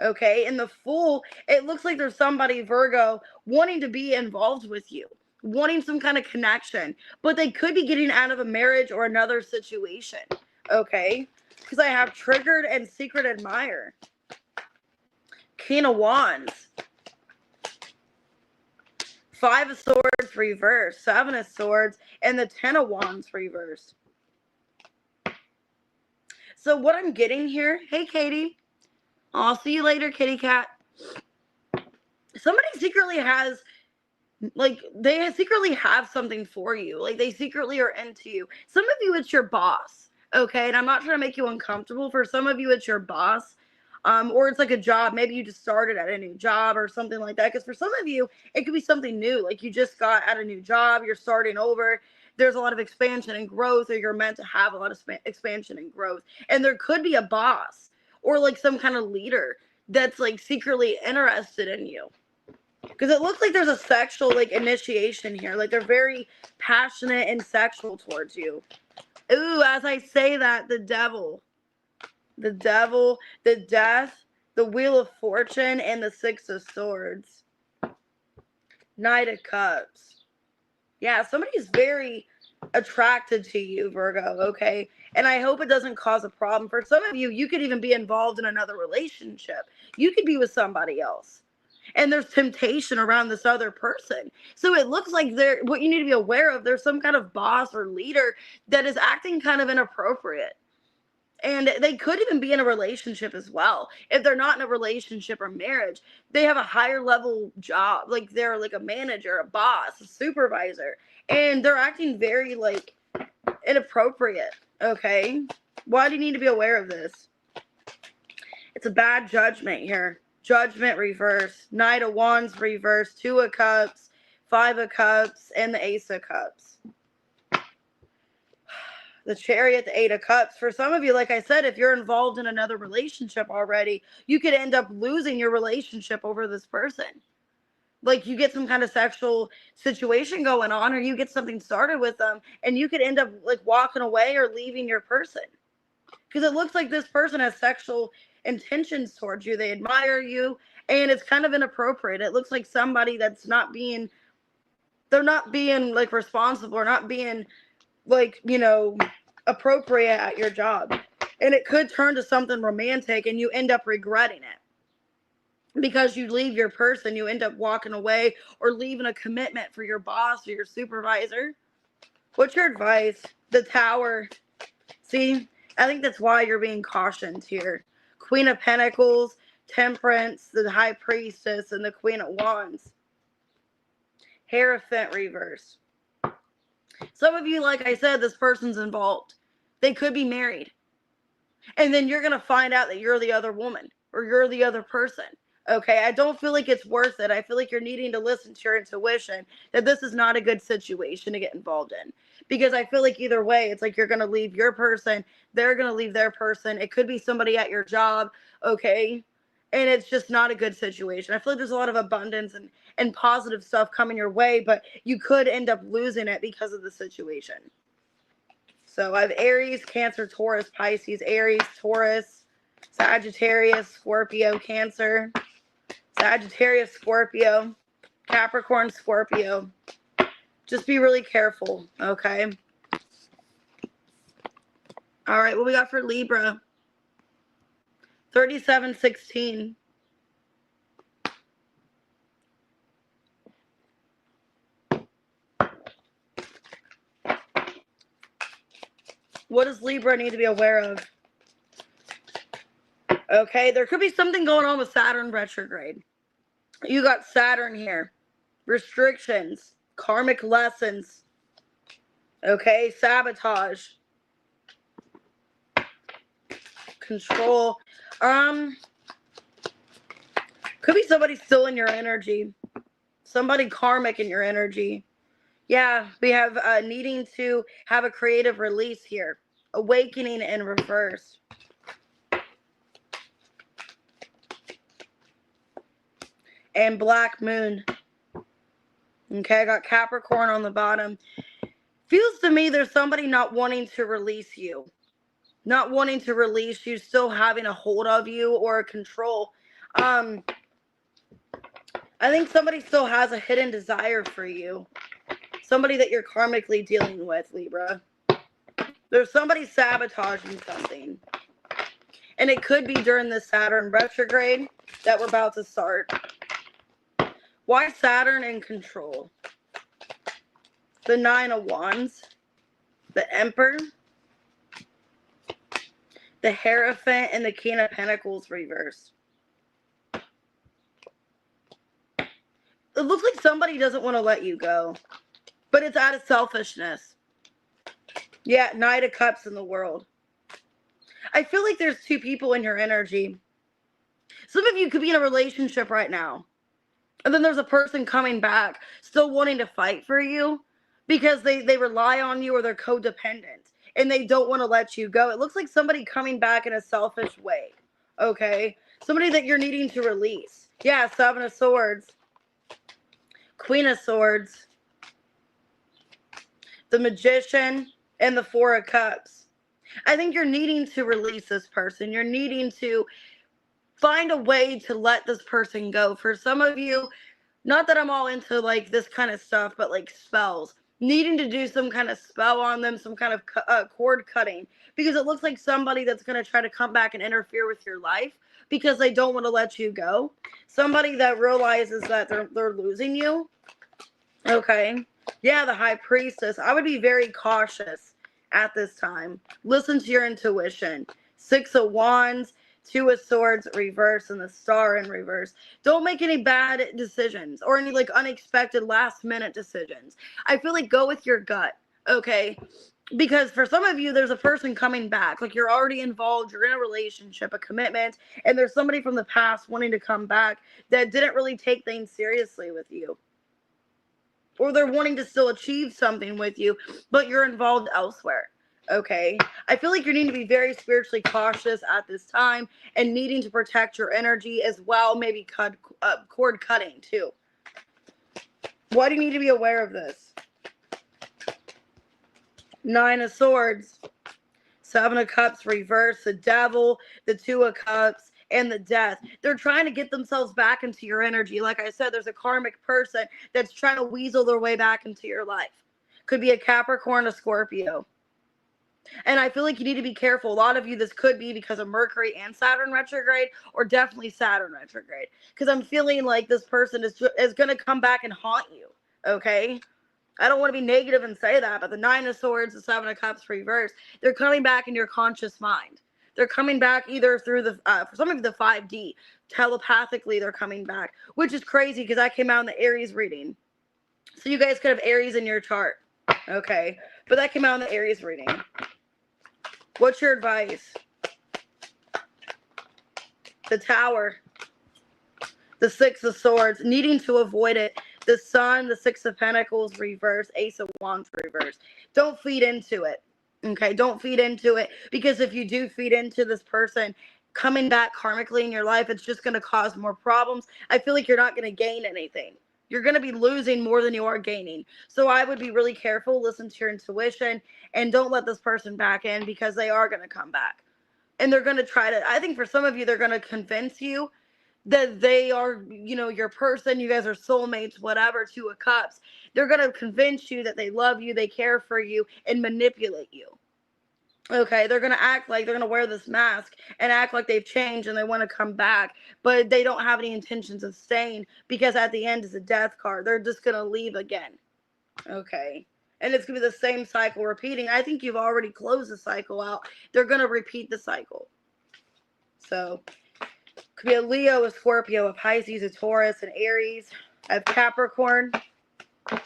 Okay, and the Fool, it looks like there's somebody, Virgo, wanting to be involved with you, wanting some kind of connection, but they could be getting out of a marriage or another situation. Okay, because I have triggered and secret admire. King of Wands. 5 of Swords reversed. 7 of Swords and the 10 of Wands reversed. So what I'm getting here, hey Katie, I'll see you later, kitty cat. Somebody secretly has, like, they secretly have something for you. Like, they secretly are into you. Some of you, it's your boss, okay? And I'm not trying to make you uncomfortable. For some of you, it's your boss. Or it's like a job. Maybe you just started at a new job or something like that. Because for some of you, it could be something new. Like, you just got at a new job. You're starting over. There's a lot of expansion and growth, or you're meant to have a lot of expansion and growth. And there could be a boss or, like, some kind of leader that's, like, secretly interested in you. Because it looks like there's a sexual, like, initiation here. Like, they're very passionate and sexual towards you. Ooh, as I say that, the devil, the death, the Wheel of Fortune, and the 6 of Swords. Knight of Cups. Yeah, somebody's very attracted to you, Virgo, okay? And I hope it doesn't cause a problem. For some of you, you could even be involved in another relationship. You could be with somebody else. and there's temptation around this other person. So it looks like what you need to be aware of, there's some kind of boss or leader that is acting kind of inappropriate. And they could even be in a relationship as well. If they're not in a relationship or marriage, they have a higher level job. Like they're like a manager, a boss, a supervisor. And they're acting very like inappropriate. Okay? Why do you need to be aware of this? It's a bad judgment here. Judgment reverse. Knight of Wands reverse. 2 of Cups. 5 of Cups. And the Ace of Cups. The Chariot, the 8 of Cups. For some of you, like I said, if you're involved in another relationship already, you could end up losing your relationship over this person. Like you get some kind of sexual situation going on, or you get something started with them, and you could end up like walking away or leaving your person. Because it looks like this person has sexual intentions towards you. They admire you, and it's kind of inappropriate. It looks like somebody that's they're not being like responsible or not being like, appropriate at your job. And it could turn to something romantic and you end up regretting it. Because you leave your person, you end up walking away or leaving a commitment for your boss or your supervisor. What's your advice? The Tower. See, I think that's why you're being cautioned here. Queen of Pentacles, Temperance, the High Priestess, and the Queen of Wands. Hierophant reverse. Some of you, like I said, this person's involved. They could be married. And then you're going to find out that you're the other woman or you're the other person. Okay, I don't feel like it's worth it. I feel like you're needing to listen to your intuition that this is not a good situation to get involved in. Because I feel like either way, it's like you're going to leave your person. They're going to leave their person. It could be somebody at your job. Okay. And it's just not a good situation. I feel like there's a lot of abundance and positive stuff coming your way, but you could end up losing it because of the situation. So I have Aries, Cancer, Taurus, Pisces, Aries, Taurus, Sagittarius, Scorpio, Cancer, Sagittarius, Scorpio, Capricorn, Scorpio. Just be really careful, okay? All right, what we got for Libra? 3716. What does Libra need to be aware of? Okay, there could be something going on with Saturn retrograde. You got Saturn here. Restrictions, karmic lessons. Okay, sabotage. Control. Could be somebody still in your energy. Somebody karmic in your energy. Yeah, we have needing to have a creative release here. Awakening in reverse. And Black Moon. Okay, I got Capricorn on the bottom. Feels to me there's somebody not wanting to release you. Not wanting to release you, still having a hold of you or a control. I think somebody still has a hidden desire for you. Somebody that you're karmically dealing with, Libra. There's somebody sabotaging something. And it could be during the Saturn retrograde that we're about to start. Why Saturn in control? The 9 of Wands. The Emperor. The Hierophant and the King of Pentacles reverse. It looks like somebody doesn't want to let you go. But it's out of selfishness. Yeah, Knight of Cups in the world. I feel like there's two people in your energy. Some of you could be in a relationship right now. And then there's a person coming back, still wanting to fight for you. Because they rely on you or they're codependent. And they don't want to let you go. It looks like somebody coming back in a selfish way. Okay? Somebody that you're needing to release. Yeah, 7 of Swords. Queen of Swords. The Magician. And the 4 of Cups. I think you're needing to release this person. You're needing to find a way to let this person go. For some of you, not that I'm all into like this kind of stuff, but like spells. needing to do some kind of spell on them, some kind of cord cutting, because it looks like somebody that's going to try to come back and interfere with your life because they don't want to let you go. Somebody that realizes that they're losing you. Okay. Yeah, the High Priestess. I would be very cautious at this time. Listen to your intuition. 6 of Wands, 2 of Swords reverse, and the Star in reverse. Don't make any bad decisions or any like unexpected last minute decisions. I feel like go with your gut. Okay. Because for some of you, there's a person coming back. Like you're already involved, you're in a relationship, a commitment, and there's somebody from the past wanting to come back that didn't really take things seriously with you. Or they're wanting to still achieve something with you, but you're involved elsewhere. Okay. I feel like you need to be very spiritually cautious at this time and needing to protect your energy as well. Maybe cord cutting too. Why do you need to be aware of this? 9 of Swords, 7 of Cups reverse, the Devil, the 2 of Cups, and the Death. They're trying to get themselves back into your energy. Like I said, there's a karmic person that's trying to weasel their way back into your life. Could be a Capricorn, a Scorpio. And I feel like you need to be careful. A lot of you, this could be because of Mercury and Saturn retrograde, or definitely Saturn retrograde. Because I'm feeling like this person is going to come back and haunt you. Okay? I don't want to be negative and say that, but the 9 of Swords, the 7 of Cups reverse, they're coming back in your conscious mind. They're coming back either through the, for some of you, the 5D. Telepathically, they're coming back, which is crazy because I came out in the Aries reading. So you guys could have Aries in your chart. Okay. But that came out in the Aries reading. What's your advice? The Tower. The 6 of Swords, needing to avoid it. The Sun, the 6 of Pentacles reverse, Ace of Wands reverse. Don't feed into it. Okay, don't feed into it, because if you do feed into this person coming back karmically in your life, it's just going to cause more problems. I feel like you're not going to gain anything. You're going to be losing more than you are gaining. So I would be really careful, listen to your intuition, and don't let this person back in, because they are going to come back. And they're going to try to, I think for some of you, they're going to convince you that they are, you know, your person, you guys are soulmates, whatever, 2 of Cups. They're going to convince you that they love you, they care for you, and manipulate you. Okay, they're going to act like they're going to wear this mask and act like they've changed and they want to come back, but they don't have any intentions of staying, because at the end is a Death card. They're just going to leave again. Okay. And it's going to be the same cycle repeating. I think you've already closed the cycle out. They're going to repeat the cycle. So could be a Leo, a Scorpio, a Pisces, a Taurus, an Aries, a Capricorn,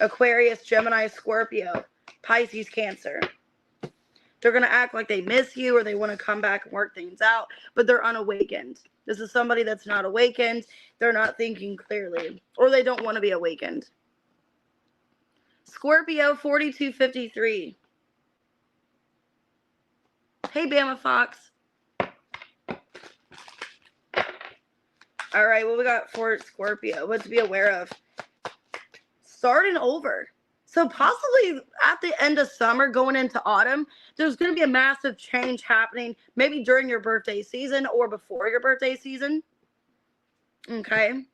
Aquarius, Gemini, Scorpio, Pisces, Cancer. They're going to act like they miss you or they want to come back and work things out, but they're unawakened. This is somebody that's not awakened. They're not thinking clearly, or they don't want to be awakened. Scorpio, 4253. Hey, Bama Fox. All right, what we got for Scorpio? What to be aware of? Starting over. So possibly at the end of summer, going into autumn, there's going to be a massive change happening, maybe during your birthday season or before your birthday season. Okay.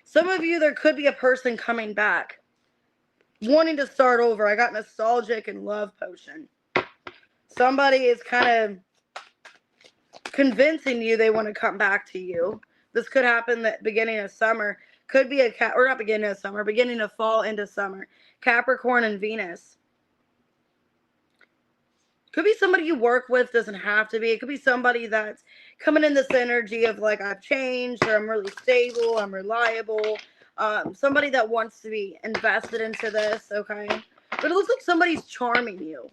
Some of you, there could be a person coming back, wanting to start over. I got nostalgic and love potion. Somebody is kind of convincing you they want to come back to you. This could happen at the beginning of summer. Could be or not beginning of summer, beginning of fall into summer. Capricorn and Venus. Could be somebody you work with, doesn't have to be. It could be somebody that's coming in this energy of like, I've changed, or I'm really stable, I'm reliable. Somebody that wants to be invested into this, okay? But it looks like somebody's charming you.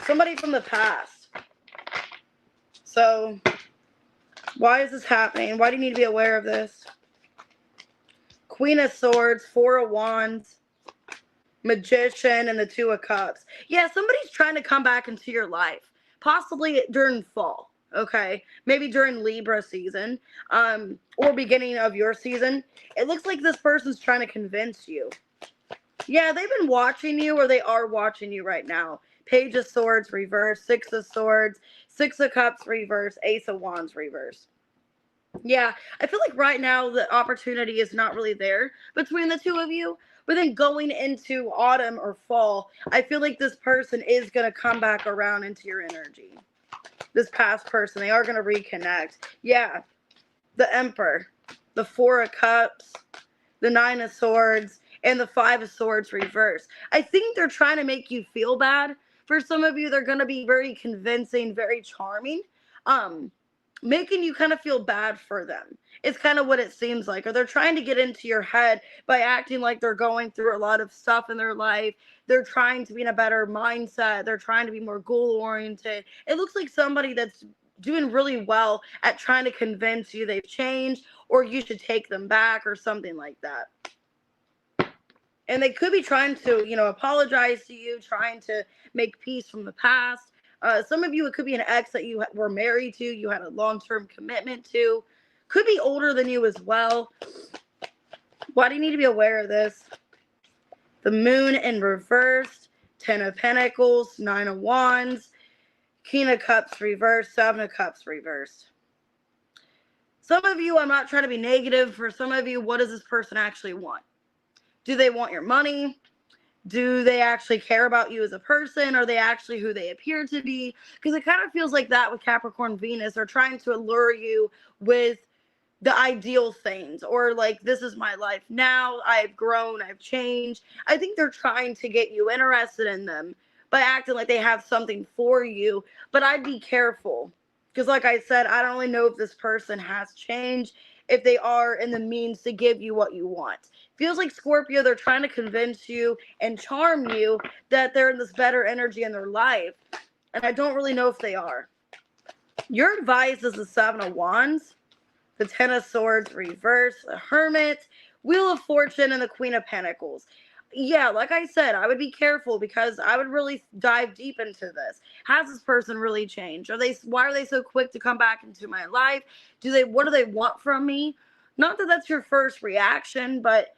Somebody from the past. So, why is this happening? Why do you need to be aware of this? Queen of Swords, 4 of Wands, Magician, and the 2 of Cups. Yeah, somebody's trying to come back into your life. Possibly during fall, okay? Maybe during Libra season, or beginning of your season. It looks like this person's trying to convince you. Yeah, they've been watching you, or they are watching you right now. Page of Swords, reverse, 6 of Swords, Six of Cups reverse, Ace of Wands reverse. Yeah, I feel like right now the opportunity is not really there between the two of you. But then going into autumn or fall, I feel like this person is going to come back around into your energy. This past person, they are going to reconnect. Yeah, the Emperor, the Four of Cups, the Nine of Swords, and the Five of Swords reverse. I think they're trying to make you feel bad. For some of you, they're going to be very convincing, very charming, making you kind of feel bad for them. It's kind of what it seems like. Or they're trying to get into your head by acting like they're going through a lot of stuff in their life. They're trying to be in a better mindset. They're trying to be more goal-oriented. It looks like somebody that's doing really well at trying to convince you they've changed or you should take them back or something like that. And they could be trying to, apologize to you, trying to make peace from the past. Some of you, it could be an ex that you were married to, you had a long-term commitment to. Could be older than you as well. Why do you need to be aware of this? The Moon in reverse, Ten of Pentacles, Nine of Wands, King of Cups reversed, Seven of Cups reversed. Some of you, I'm not trying to be negative. For some of you, what does this person actually want? Do they want your money? Do they actually care about you as a person? Are they actually who they appear to be? Because it kind of feels like that with Capricorn Venus. They're trying to allure you with the ideal things, or like, this is my life now. I've grown. I've changed. I think they're trying to get you interested in them by acting like they have something for you. But I'd be careful. Because like I said, I don't really know if this person has changed, if they are in the means to give you what you want. Feels like Scorpio, they're trying to convince you and charm you that they're in this better energy in their life. And I don't really know if they are. Your advice is the Seven of Wands, the Ten of Swords reverse, the Hermit, Wheel of Fortune, and the Queen of Pentacles. Yeah, like I said, I would be careful because I would really dive deep into this. Has this person really changed? Why are they so quick to come back into my life? What do they want from me? Not that that's your first reaction, but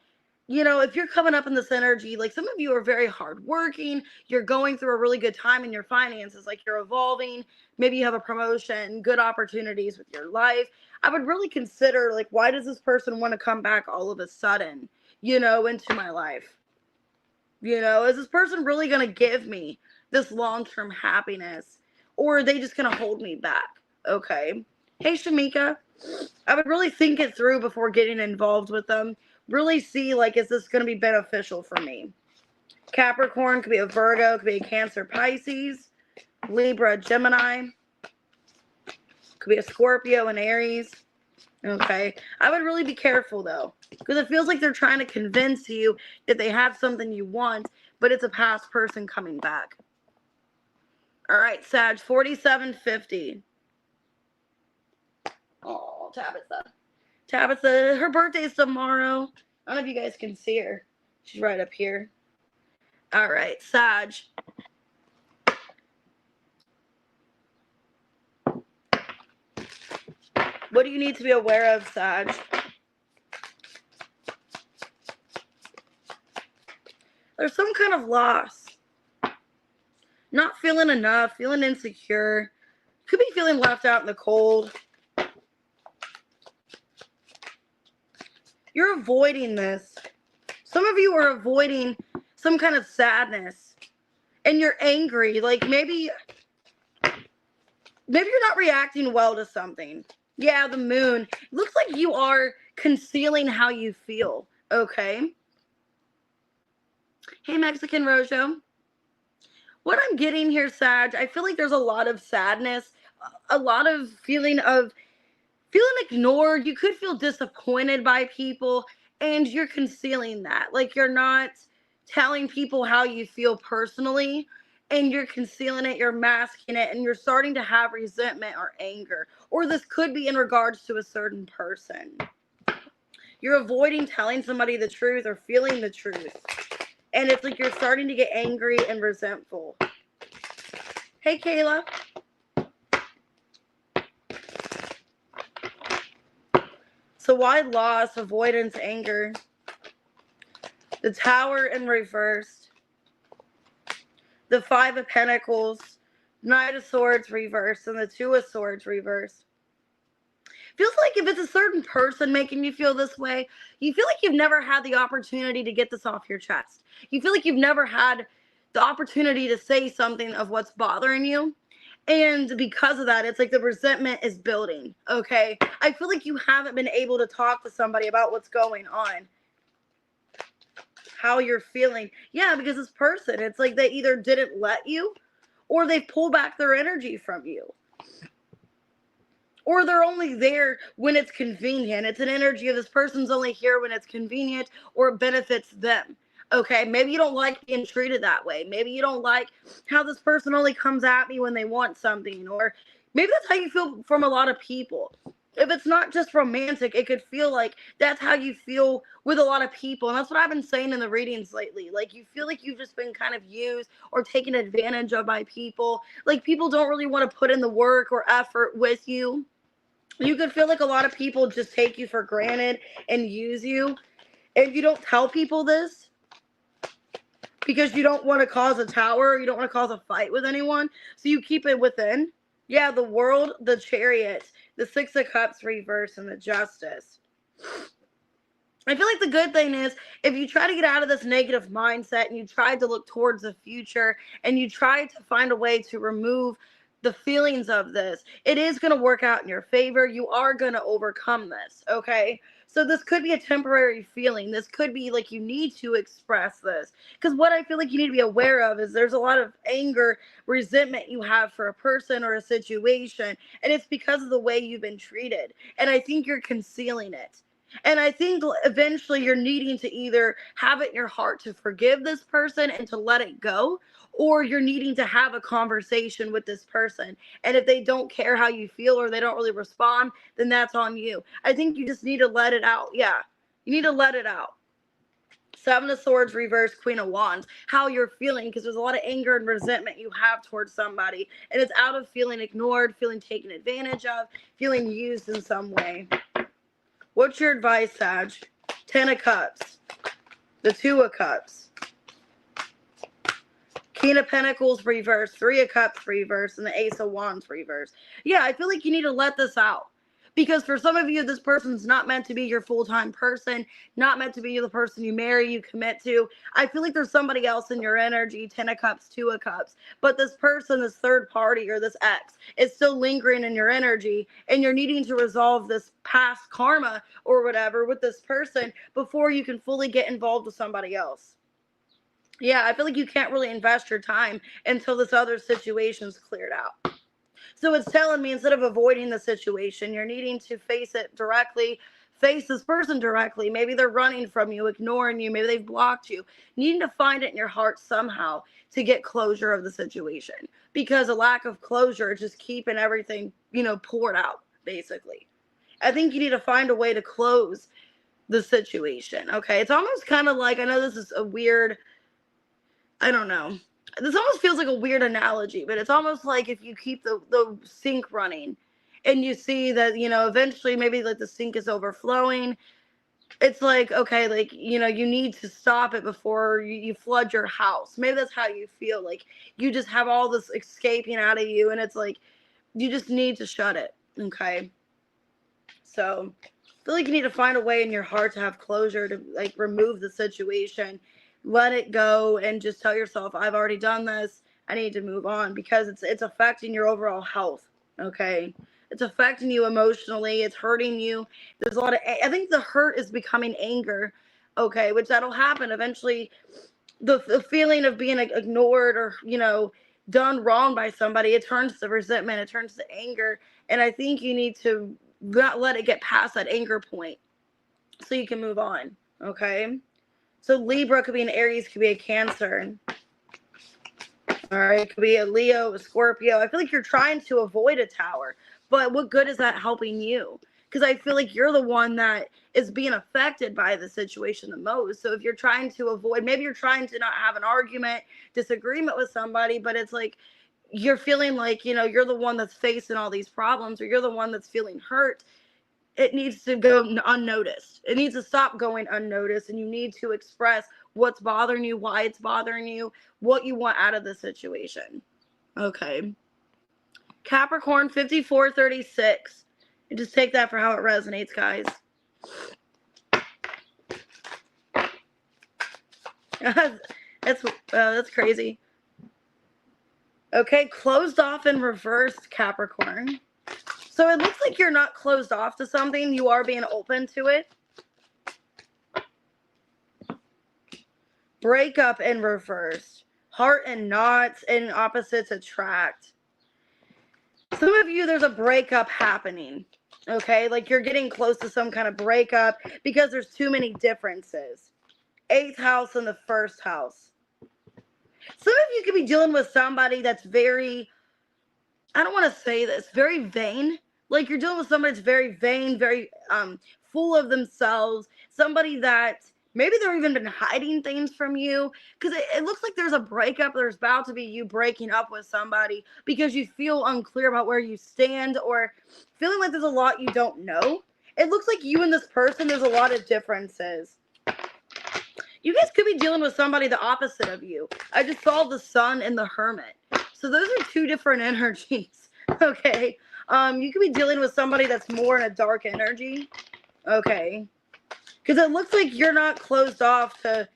if you're coming up in this energy, like some of you are very hardworking, you're going through a really good time in your finances, like you're evolving, maybe you have a promotion, good opportunities with your life. I would really consider, like, why does this person want to come back all of a sudden, into my life? Is this person really going to give me this long-term happiness, or are they just going to hold me back? Okay. Hey, Shamika, I would really think it through before getting involved with them. Really see, like, is this going to be beneficial for me? Capricorn could be a Virgo, could be a Cancer, Pisces, Libra, Gemini, could be a Scorpio and Aries. Okay, I would really be careful though, because it feels like they're trying to convince you that they have something you want, but it's a past person coming back. All right, Sag, 4750. Oh, Tabitha, her birthday's tomorrow. I don't know if you guys can see her. She's right up here. All right, Sag. What do you need to be aware of, Sag? There's some kind of loss. Not feeling enough, feeling insecure. Could be feeling left out in the cold. You're avoiding this. Some of you are avoiding some kind of sadness. And you're angry. Like maybe you're not reacting well to something. Yeah, the moon. It looks like you are concealing how you feel. Okay. Hey, Mexican Rojo. What I'm getting here, Sag, I feel like there's a lot of sadness, a lot of feeling ignored. You could feel disappointed by people, and you're concealing that. Like you're not telling people how you feel personally, and you're concealing it, you're masking it, and you're starting to have resentment or anger. Or this could be in regards to a certain person. You're avoiding telling somebody the truth or feeling the truth. And it's like you're starting to get angry and resentful. Hey, Kayla. So why loss, avoidance, anger? The Tower in reverse. The Five of Pentacles. Knight of Swords reversed, and the Two of Swords reversed. Feels like if it's a certain person making you feel this way, you feel like you've never had the opportunity to get this off your chest. You feel like you've never had the opportunity to say something of what's bothering you. And because of that, it's like the resentment is building, okay? I feel like you haven't been able to talk to somebody about what's going on, how you're feeling. Yeah, because this person, it's like they either didn't let you or they pull back their energy from you. Or they're only there when it's convenient. It's an energy of this person's only here when it's convenient or it benefits them. Okay, maybe you don't like being treated that way. Maybe you don't like how this person only comes at me when they want something. Or maybe that's how you feel from a lot of people. If it's not just romantic, it could feel like that's how you feel with a lot of people. And that's what I've been saying in the readings lately. Like, you feel like you've just been kind of used or taken advantage of by people. Like, people don't really want to put in the work or effort with you. You could feel like a lot of people just take you for granted and use you. And you don't tell people this because you don't want to cause a tower. You don't want to cause a fight with anyone. So you keep it within. Yeah, the World, the Chariot, the Six of Cups reverse, and the Justice. I feel like the good thing is if you try to get out of this negative mindset and you try to look towards the future and you try to find a way to remove the feelings of this, it is going to work out in your favor. You are going to overcome this, okay? So this could be a temporary feeling. This could be like you need to express this. Because what I feel like you need to be aware of is there's a lot of anger, resentment you have for a person or a situation. And it's because of the way you've been treated. And I think you're concealing it. And I think eventually you're needing to either have it in your heart to forgive this person and to let it go, or you're needing to have a conversation with this person. And if they don't care how you feel or they don't really respond, then that's on you. I think you just need to let it out. Yeah, you need to let it out. Seven of Swords reverse, Queen of Wands. How you're feeling, because there's a lot of anger and resentment you have towards somebody. And it's out of feeling ignored, feeling taken advantage of, feeling used in some way. What's your advice, Sag? Ten of Cups. The Two of Cups. King of Pentacles reverse. Three of Cups reverse. And the Ace of Wands reverse. Yeah, I feel like you need to let this out. Because for some of you, this person's not meant to be your full-time person. Not meant to be the person you marry, you commit to. I feel like there's somebody else in your energy. Ten of Cups, Two of Cups. But this person, this third party or this ex, is still lingering in your energy. And you're needing to resolve this past karma or whatever with this person before you can fully get involved with somebody else. Yeah, I feel like you can't really invest your time until this other situation's cleared out. So it's telling me instead of avoiding the situation, you're needing to face it directly, face this person directly. Maybe they're running from you, ignoring you. Maybe they've blocked you. Needing to find it in your heart somehow to get closure of the situation. Because a lack of closure is just keeping everything, poured out, basically. I think you need to find a way to close the situation, okay? It's almost kind of like, I know this is a weird, I don't know. This almost feels like a weird analogy, but it's almost like if you keep the sink running and you see that, eventually maybe like the sink is overflowing. It's like, okay, like, you need to stop it before you flood your house. Maybe that's how you feel. Like you just have all this escaping out of you and it's like, you just need to shut it. Okay. So I feel like you need to find a way in your heart to have closure, to like remove the situation, let it go, and just tell yourself, I've already done this. I need to move on, because it's affecting your overall health. Okay. It's affecting you emotionally. It's hurting you. There's a lot of, I think the hurt is becoming anger. Okay. Which that'll happen eventually. The feeling of being ignored or, done wrong by somebody, it turns to resentment. It turns to anger. And I think you need to not let it get past that anger point so you can move on. Okay. So Libra could be an Aries, could be a Cancer. All right. It could be a Leo, a Scorpio. I feel like you're trying to avoid a tower, but what good is that helping you? Because I feel like you're the one that is being affected by the situation the most. So if you're trying to avoid, maybe you're trying to not have an argument, disagreement with somebody, but it's like you're feeling like, you're the one that's facing all these problems, or you're the one that's feeling hurt. It needs to go unnoticed. It needs to stop going unnoticed, and you need to express what's bothering you, why it's bothering you, what you want out of the situation. Okay. Capricorn 5436. And just take that for how it resonates, guys. That's crazy. Okay, closed off in reverse, Capricorn. So it looks like you're not closed off to something. You are being open to it. Breakup in reverse. Heart and knots and opposites attract. Some of you, there's a breakup happening. Okay, like you're getting close to some kind of breakup because there's too many differences. 8th house and the 1st house. Some of you could be dealing with somebody that's very, I don't want to say this, very vain. Like you're dealing with somebody that's very vain, very full of themselves. Somebody that maybe they've even been hiding things from you. Because it looks like there's a breakup. There's about to be you breaking up with somebody because you feel unclear about where you stand or feeling like there's a lot you don't know. It looks like you and this person, there's a lot of differences. You guys could be dealing with somebody the opposite of you. I just saw the Sun and the Hermit. So those are two different energies. Okay. You could be dealing with somebody that's more in a dark energy. Okay. Because it looks like you're not closed off to,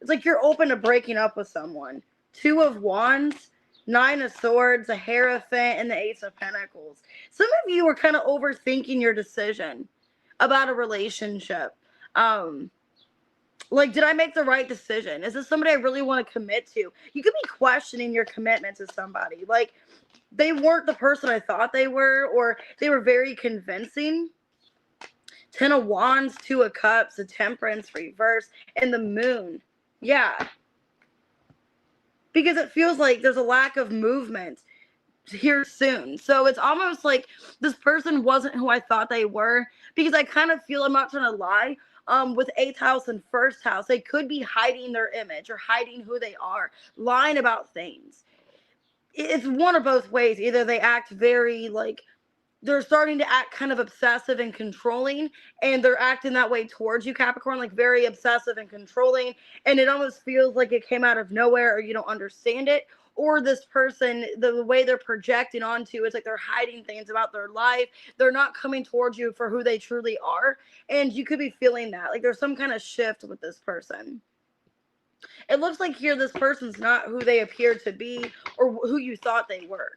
it's like you're open to breaking up with someone. 2 of Wands, 9 of Swords, a Hierophant, and the Ace of Pentacles. Some of you are kind of overthinking your decision about a relationship. Like, did I make the right decision? Is this somebody I really want to commit to? You could be questioning your commitment to somebody. Like, they weren't the person I thought they were, or they were very convincing. 10 of Wands, 2 of Cups, a Temperance reverse, and the Moon. Yeah. Because it feels like there's a lack of movement here soon. So it's almost like this person wasn't who I thought they were. Because I kind of feel, I'm not trying to lie, with 8th house and 1st house, they could be hiding their image or hiding who they are, lying about things. It's one or both ways. Either they act very like, they're starting to act kind of obsessive and controlling, and they're acting that way towards you, Capricorn, like very obsessive and controlling, and it almost feels like it came out of nowhere or you don't understand it. Or this person, the way they're projecting onto, it's like they're hiding things about their life. They're not coming towards you for who they truly are. And you could be feeling that. Like there's some kind of shift with this person. It looks like here this person's not who they appear to be or who you thought they were.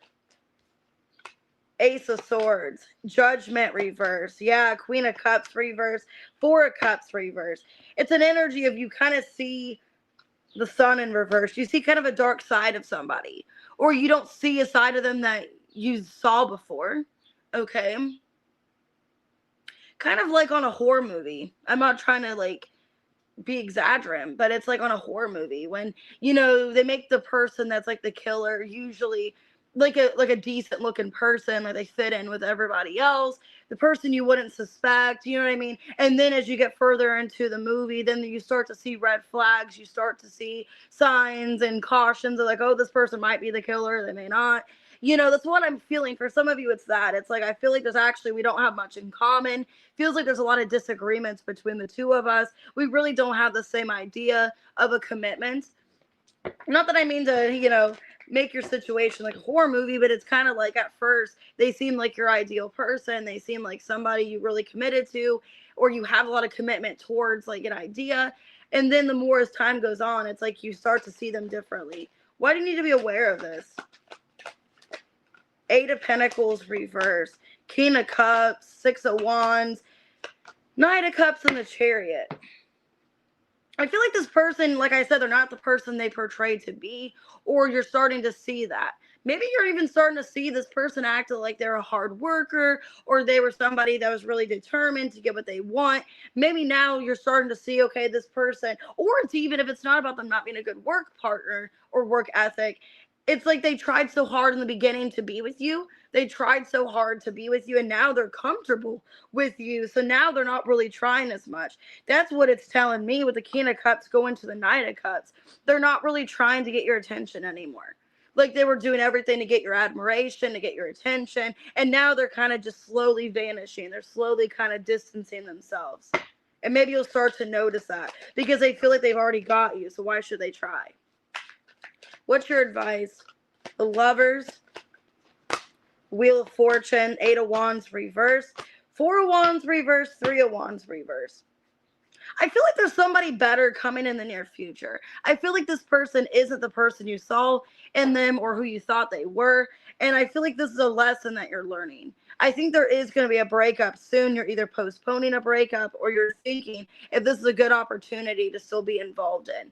Ace of Swords, Judgment reverse. Yeah, Queen of Cups reverse, 4 of Cups reverse. It's an energy of you kind of see the Sun in reverse. You see kind of a dark side of somebody, or you don't see a side of them that you saw before. Okay. Kind of like on a horror movie. I'm not trying to like be exaggerating, but it's like on a horror movie when, you know, they make the person that's like the killer usually like a decent looking person, like they fit in with everybody else, the person you wouldn't suspect, you know what I mean? And then as you get further into the movie, then you start to see red flags, you start to see signs and cautions of like, oh, this person might be the killer, they may not. You know, that's what I'm feeling. For some of you, it's that. It's like, I feel like there's actually, we don't have much in common. Feels like there's a lot of disagreements between the two of us. We really don't have the same idea of a commitment. Not that I mean to, you know, make your situation like a horror movie, but it's kind of like at first they seem like your ideal person. They seem like somebody you really committed to, or you have a lot of commitment towards like an idea. And then the more as time goes on, it's like you start to see them differently. Why do you need to be aware of this? 8 of Pentacles reverse, King of Cups, 6 of Wands, Knight of Cups, and the Chariot. I feel like this person, like I said, they're not the person they portray to be, or you're starting to see that. Maybe you're even starting to see this person act like they're a hard worker, or they were somebody that was really determined to get what they want. Maybe now you're starting to see, okay, this person, or it's even if it's not about them not being a good work partner or work ethic, it's like they tried so hard in the beginning to be with you. They tried so hard to be with you, and now they're comfortable with you. So now they're not really trying as much. That's what it's telling me with the King of Cups going to the Knight of Cups. They're not really trying to get your attention anymore. Like they were doing everything to get your admiration, to get your attention. And now they're kind of just slowly vanishing. They're slowly kind of distancing themselves. And maybe you'll start to notice that because they feel like they've already got you. So why should they try? What's your advice? The Lovers, Wheel of Fortune, 8 of Wands reverse, 4 of Wands reverse, 3 of Wands reverse. I feel like there's somebody better coming in the near future. I feel like this person isn't the person you saw in them or who you thought they were. And I feel like this is a lesson that you're learning. I think there is going to be a breakup soon. You're either postponing a breakup or you're thinking if this is a good opportunity to still be involved in.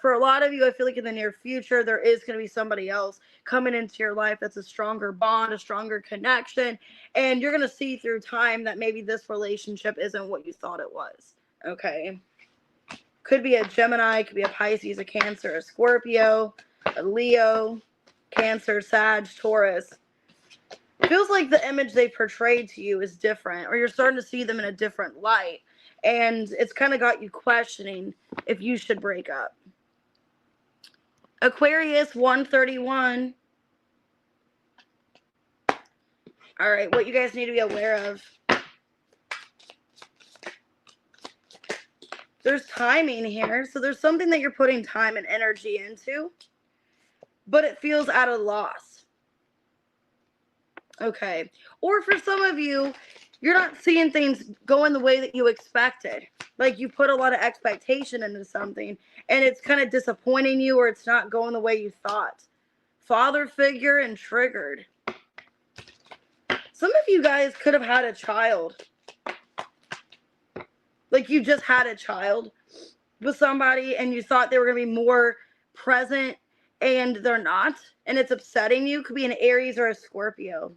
For a lot of you, I feel like in the near future, there is going to be somebody else coming into your life that's a stronger bond, a stronger connection. And you're going to see through time that maybe this relationship isn't what you thought it was. Okay. Could be a Gemini, could be a Pisces, a Cancer, a Scorpio, a Leo, Cancer, Sag, Taurus. Feels like the image they portrayed to you is different, or you're starting to see them in a different light. And it's kind of got you questioning if you should break up. Aquarius, 131. All right, what you guys need to be aware of. There's timing here. So there's something that you're putting time and energy into, but it feels at a loss. Okay. Or for some of you, you're not seeing things going the way that you expected. Like you put a lot of expectation into something and it's kind of disappointing you, or it's not going the way you thought. Father figure and triggered. Some of you guys could have had a child. Like you just had a child with somebody and you thought they were going to be more present and they're not. And it's upsetting you. Could be an Aries or a Scorpio.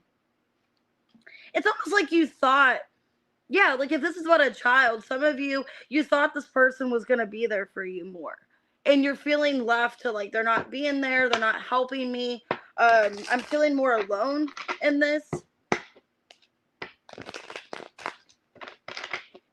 It's almost like you thought, yeah, like if this is what a child, some of you, you thought this person was going to be there for you more. And you're feeling left to like, they're not being there. They're not helping me. I'm feeling more alone in this.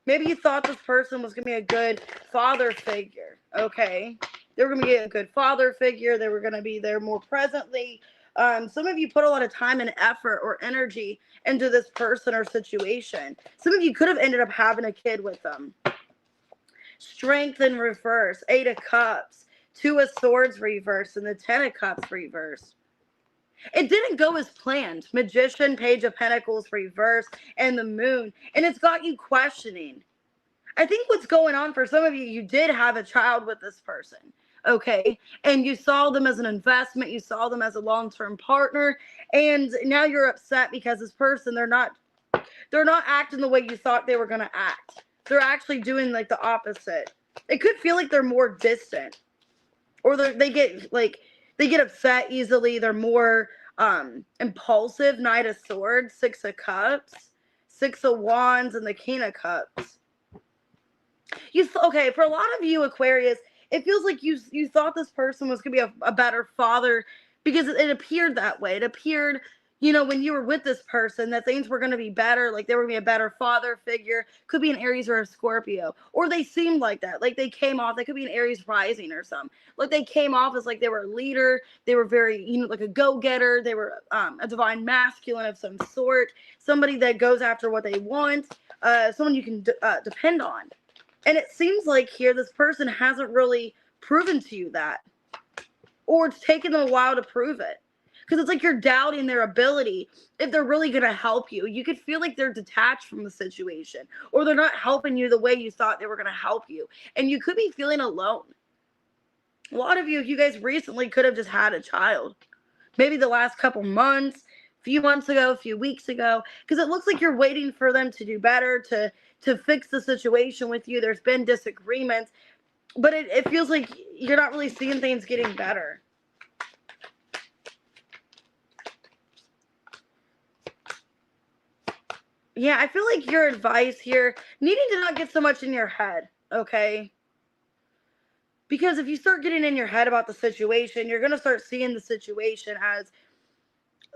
Maybe you thought this person was going to be a good father figure, okay? They were going to be a good father figure. They were going to be there more presently. Some of you put a lot of time and effort or energy into this person or situation. Some of you could have ended up having a kid with them. Strength in reverse, 8 of Cups, 2 of Swords reverse, and the 10 of Cups reverse. It didn't go as planned. Magician, Page of Pentacles reverse, and the Moon. And it's got you questioning. I think what's going on for some of you, you did have a child with this person, okay? And you saw them as an investment. You saw them as a long-term partner. And now you're upset because this person, they're not acting the way you thought they were going to act. They're actually doing like the opposite. It could feel like they're more distant. Or they get upset easily. They're more impulsive. Knight of Swords, 6 of Cups, 6 of Wands, and the King of Cups. Okay, for a lot of you Aquarius, it feels like you thought this person was going to be a better father because it appeared that way. It appeared, you know, when you were with this person that things were going to be better, like they were going to be a better father figure. Could be an Aries or a Scorpio. Or they seemed like that. Like they came off, they could be an Aries rising or something. Like they came off as like they were a leader. They were very, you know, like a go-getter. They were a divine masculine of some sort. Somebody that goes after what they want. Someone you can depend on. And it seems like here this person hasn't really proven to you that. Or it's taken them a while to prove it. Because it's like you're doubting their ability if they're really going to help you. You could feel like they're detached from the situation. Or they're not helping you the way you thought they were going to help you. And you could be feeling alone. A lot of you guys recently could have just had a child. Maybe the last couple months, a few months ago, a few weeks ago. Because it looks like you're waiting for them to do better, to fix the situation with you. There's been disagreements. But it feels like you're not really seeing things getting better. Yeah, I feel like your advice here, needing to not get so much in your head, okay? Because if you start getting in your head about the situation, you're going to start seeing the situation as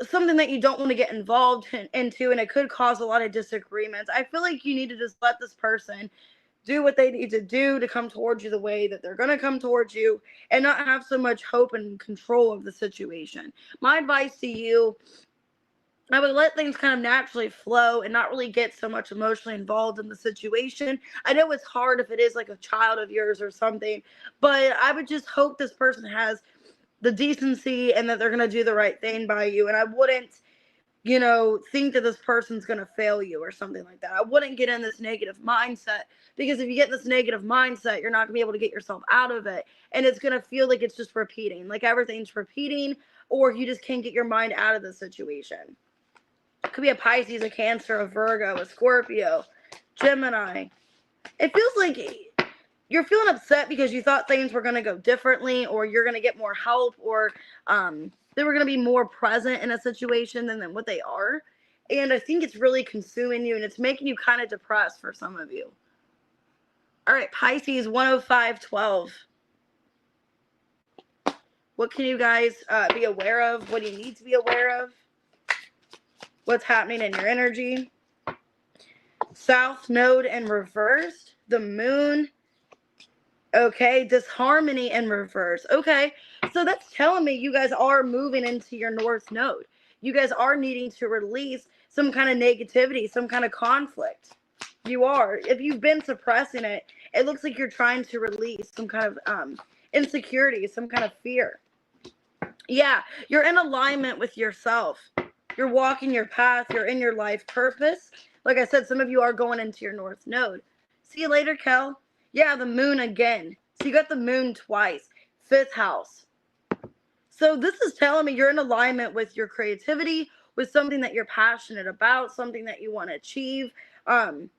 something that you don't want to get involved into, and it could cause a lot of disagreements. I feel like you need to just let this person do what they need to do to come towards you the way that they're going to come towards you and not have so much hope and control of the situation. My advice to you, I would let things kind of naturally flow and not really get so much emotionally involved in the situation. I know it's hard if it is like a child of yours or something, but I would just hope this person has the decency and that they're going to do the right thing by you. And I wouldn't you know, think that this person's going to fail you or something like that. I wouldn't get in this negative mindset, because if you get in this negative mindset, you're not going to be able to get yourself out of it. And it's going to feel like it's just repeating, like everything's repeating, or you just can't get your mind out of the situation. It could be a Pisces, a Cancer, a Virgo, a Scorpio, Gemini. It feels like you're feeling upset because you thought things were going to go differently, or you're going to get more help, or they were going to be more present in a situation than what they are. And I think it's really consuming you, and it's making you kind of depressed for some of you. All right, Pisces 10512. What can you guys be aware of? What do you need to be aware of? What's happening in your energy? South node in reverse. The moon. Okay, disharmony in reverse. Okay, so that's telling me you guys are moving into your north node. You guys are needing to release some kind of negativity, some kind of conflict. You are. If you've been suppressing it, it looks like you're trying to release some kind of insecurity, some kind of fear. Yeah, you're in alignment with yourself. You're walking your path. You're in your life purpose. Like I said, some of you are going into your north node. See you later, Kel. Yeah, the moon again. So you got the moon twice. 5th house. So this is telling me you're in alignment with your creativity, with something that you're passionate about, something that you want to achieve. And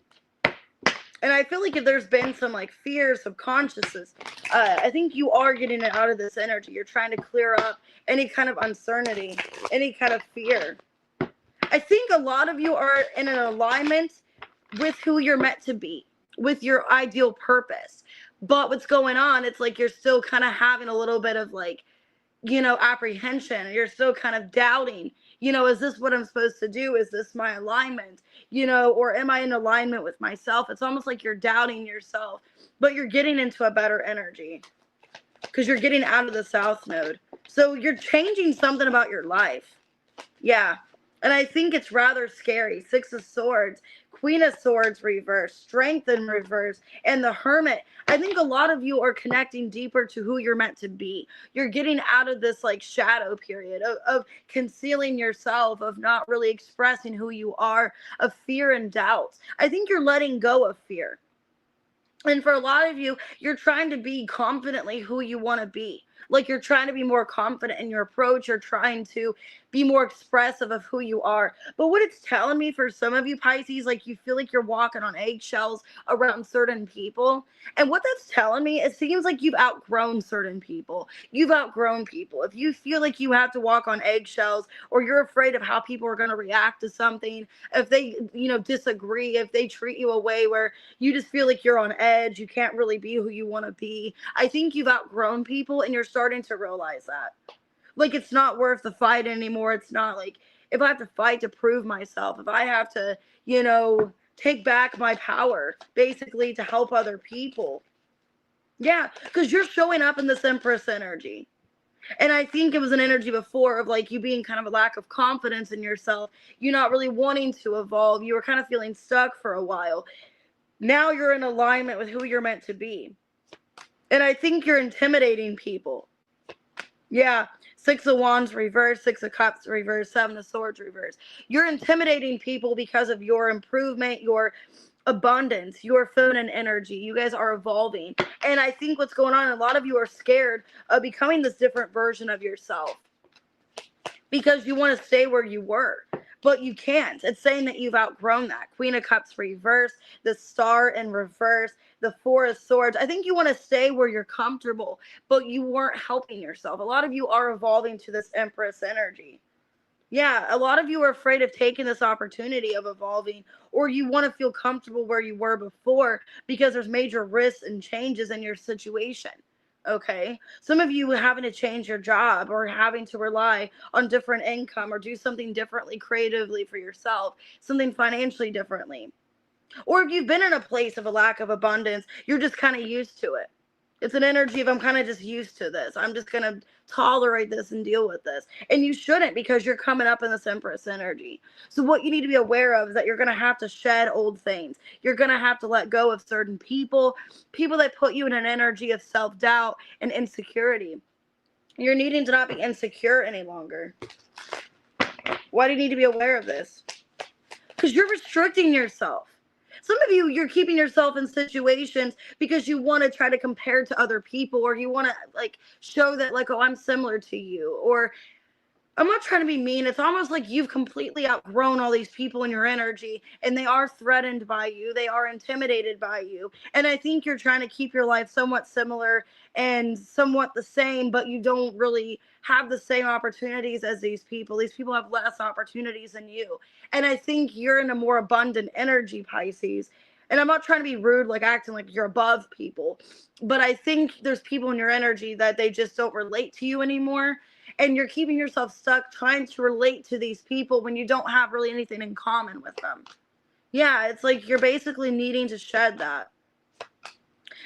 I feel like if there's been some like fear, subconsciousness, I think you are getting it out of this energy. You're trying to clear up any kind of uncertainty, any kind of fear. I think a lot of you are in an alignment with who you're meant to be, with your ideal purpose. But what's going on, it's like you're still kind of having a little bit of like, you know, apprehension. You're still kind of doubting, you know, is this what I'm supposed to do? Is this my alignment? You know, or am I in alignment with myself? It's almost like you're doubting yourself, but you're getting into a better energy because you're getting out of the south node. So you're changing something about your life. Yeah. And I think it's rather scary. 6 of Swords, Queen of Swords reverse, Strength in reverse, and the Hermit. I think a lot of you are connecting deeper to who you're meant to be. You're getting out of this like shadow period of concealing yourself, of not really expressing who you are, of fear and doubt. I think you're letting go of fear. And for a lot of you, you're trying to be confidently who you want to be. Like you're trying to be more confident in your approach. You're trying to be more expressive of who you are. But what it's telling me for some of you Pisces, like you feel like you're walking on eggshells around certain people. And what that's telling me, it seems like you've outgrown certain people. You've outgrown people. If you feel like you have to walk on eggshells, or you're afraid of how people are going to react to something, if they, you know, disagree, if they treat you a way where you just feel like you're on edge, you can't really be who you want to be, I think you've outgrown people, and you're starting to realize that. Like, it's not worth the fight anymore. It's not like, if I have to fight to prove myself, if I have to, you know, take back my power, basically, to help other people. Yeah, because you're showing up in this Empress energy. And I think it was an energy before of like you being kind of a lack of confidence in yourself. You not really wanting to evolve. You were kind of feeling stuck for a while. Now you're in alignment with who you're meant to be. And I think you're intimidating people. Yeah. 6 of Wands reverse, 6 of Cups reverse, 7 of Swords reverse. You're intimidating people because of your improvement, your abundance, your feminine energy. You guys are evolving. And I think what's going on, a lot of you are scared of becoming this different version of yourself because you want to stay where you were. But you can't. It's saying that you've outgrown that. Queen of Cups reverse, the Star in reverse, the 4 of Swords. I think you want to stay where you're comfortable, but you weren't helping yourself. A lot of you are evolving to this Empress energy. Yeah, a lot of you are afraid of taking this opportunity of evolving, or you want to feel comfortable where you were before because there's major risks and changes in your situation. Okay, some of you having to change your job, or having to rely on different income, or do something differently creatively for yourself, something financially differently. Or if you've been in a place of a lack of abundance, you're just kind of used to it. It's an energy of, I'm kind of just used to this. I'm just going to tolerate this and deal with this. And you shouldn't, because you're coming up in this Empress energy. So what you need to be aware of is that you're going to have to shed old things. You're going to have to let go of certain people, people that put you in an energy of self-doubt and insecurity. You're needing to not be insecure any longer. Why do you need to be aware of this? Because you're restricting yourself. Some of you, you're keeping yourself in situations because you want to try to compare to other people, or you want to like show that like, oh, I'm similar to you, or I'm not trying to be mean. It's almost like you've completely outgrown all these people in your energy, and they are threatened by you. They are intimidated by you. And I think you're trying to keep your life somewhat similar and somewhat the same, but you don't really have the same opportunities as these people. These people have less opportunities than you. And I think you're in a more abundant energy, Pisces. And I'm not trying to be rude, like acting like you're above people, but I think there's people in your energy that they just don't relate to you anymore, and you're keeping yourself stuck trying to relate to these people when you don't have really anything in common with them. Yeah, it's like you're basically needing to shed that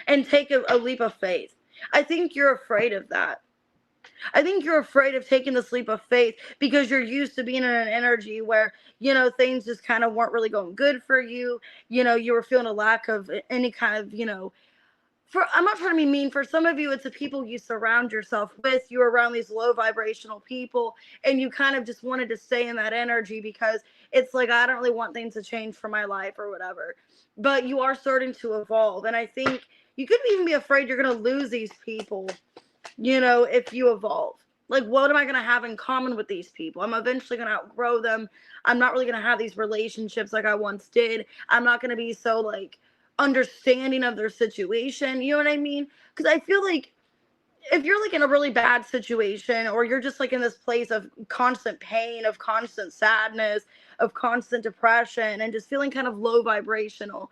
and take a leap of faith. I think you're afraid of that. I think you're afraid of taking this leap of faith because you're used to being in an energy where, things just kind of weren't really going good for you. You were feeling a lack of any kind of, I'm not trying to be mean. For some of you, it's the people you surround yourself with. You're around these low vibrational people, and you kind of just wanted to stay in that energy because it's like, I don't really want things to change for my life or whatever. But you are starting to evolve. And I think you could even be afraid you're going to lose these people, if you evolve. Like, what am I going to have in common with these people? I'm eventually going to outgrow them. I'm not really going to have these relationships like I once did. I'm not going to be so, like, understanding of their situation. You know what I mean? Because I feel like if you're like in a really bad situation, or you're just like in this place of constant pain, of constant sadness, of constant depression, and just feeling kind of low vibrational,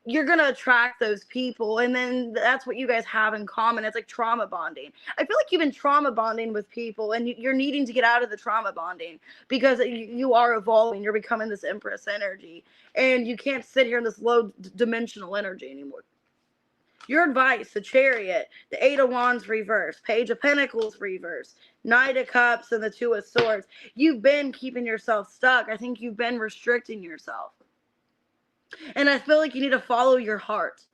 you're going to attract those people. And then that's what you guys have in common. It's like trauma bonding. I feel like you've been trauma bonding with people, and you're needing to get out of the trauma bonding because you are evolving. You're becoming this Empress energy, and you can't sit here in this low dimensional energy anymore. Your advice: the Chariot, the Eight of Wands reverse, Page of Pentacles reverse, Knight of Cups, and the Two of Swords. You've been keeping yourself stuck. I think you've been restricting yourself. And I feel like you need to follow your heart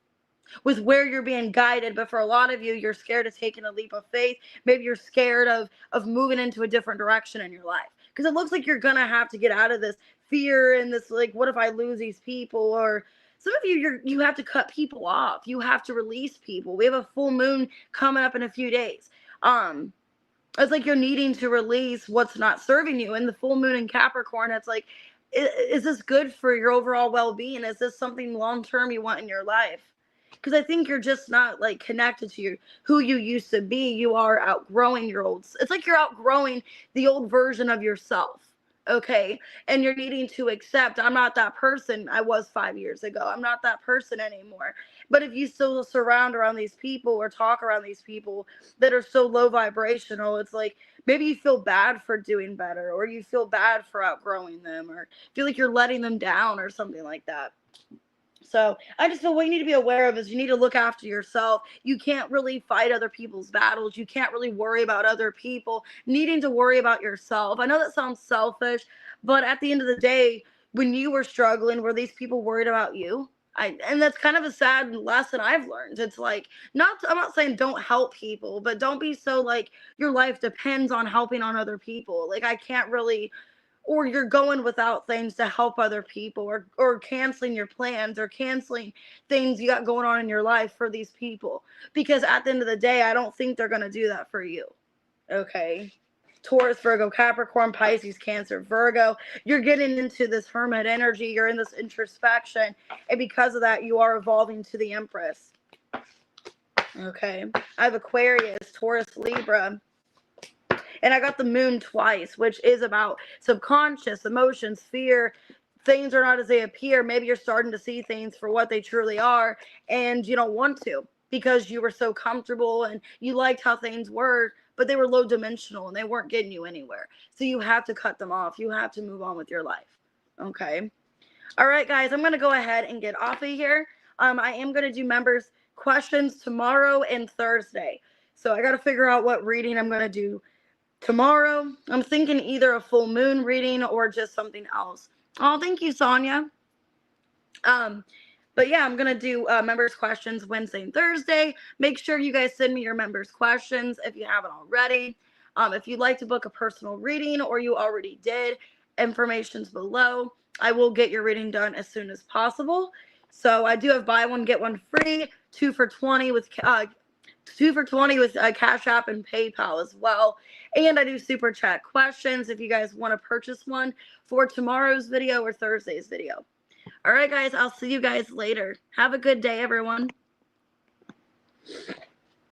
with where you're being guided. But for a lot of you, you're scared of taking a leap of faith. Maybe you're scared of moving into a different direction in your life, because it looks like you're going to have to get out of this fear and this, like, what if I lose these people? Or some of you have to cut people off. You have to release people. We have a full moon coming up in a few days. It's like you're needing to release what's not serving you. And the full moon in Capricorn, it's like, is this good for your overall well-being? Is this something long-term you want in your life? Because I think you're just not like connected to who you used to be. You are outgrowing your old. It's like you're outgrowing the old version of yourself. Okay. And you're needing to accept, I'm not that person I was 5 years ago. I'm not that person anymore. But if you still surround around these people or talk around these people that are so low vibrational, it's like maybe you feel bad for doing better, or you feel bad for outgrowing them, or feel like you're letting them down or something like that. So I just feel what you need to be aware of is you need to look after yourself. You can't really fight other people's battles. You can't really worry about other people. Needing to worry about yourself. I know that sounds selfish, but at the end of the day, when you were struggling, were these people worried about you? And that's kind of a sad lesson I've learned. It's like, I'm not saying don't help people, but don't be so like your life depends on helping on other people. Like, I can't really, or you're going without things to help other people, or canceling your plans, or canceling things you got going on in your life for these people. Because at the end of the day, I don't think they're going to do that for you. Okay. Taurus, Virgo, Capricorn, Pisces, Cancer, Virgo. You're getting into this hermit energy. You're in this introspection. And because of that, you are evolving to the Empress. Okay. I have Aquarius, Taurus, Libra. And I got the moon twice, which is about subconscious, emotions, fear. Things are not as they appear. Maybe you're starting to see things for what they truly are, and you don't want to because you were so comfortable and you liked how things were, but they were low dimensional and they weren't getting you anywhere. So you have to cut them off. You have to move on with your life. Okay. All right, guys, I'm going to go ahead and get off of here. I am going to do members' questions tomorrow and Thursday. So I got to figure out what reading I'm going to do tomorrow. I'm thinking either a full moon reading or just something else. Oh, thank you, Sonia. But yeah, I'm going to do members' questions Wednesday and Thursday. Make sure you guys send me your members' questions if you haven't already. If you'd like to book a personal reading, or you already did, information's below. I will get your reading done as soon as possible. So I do have buy one get one free, 2 for $20 with 2 for $20 with Cash App and PayPal as well. And I do super chat questions if you guys want to purchase one for tomorrow's video or Thursday's video. All right, guys, I'll see you guys later. Have a good day, everyone.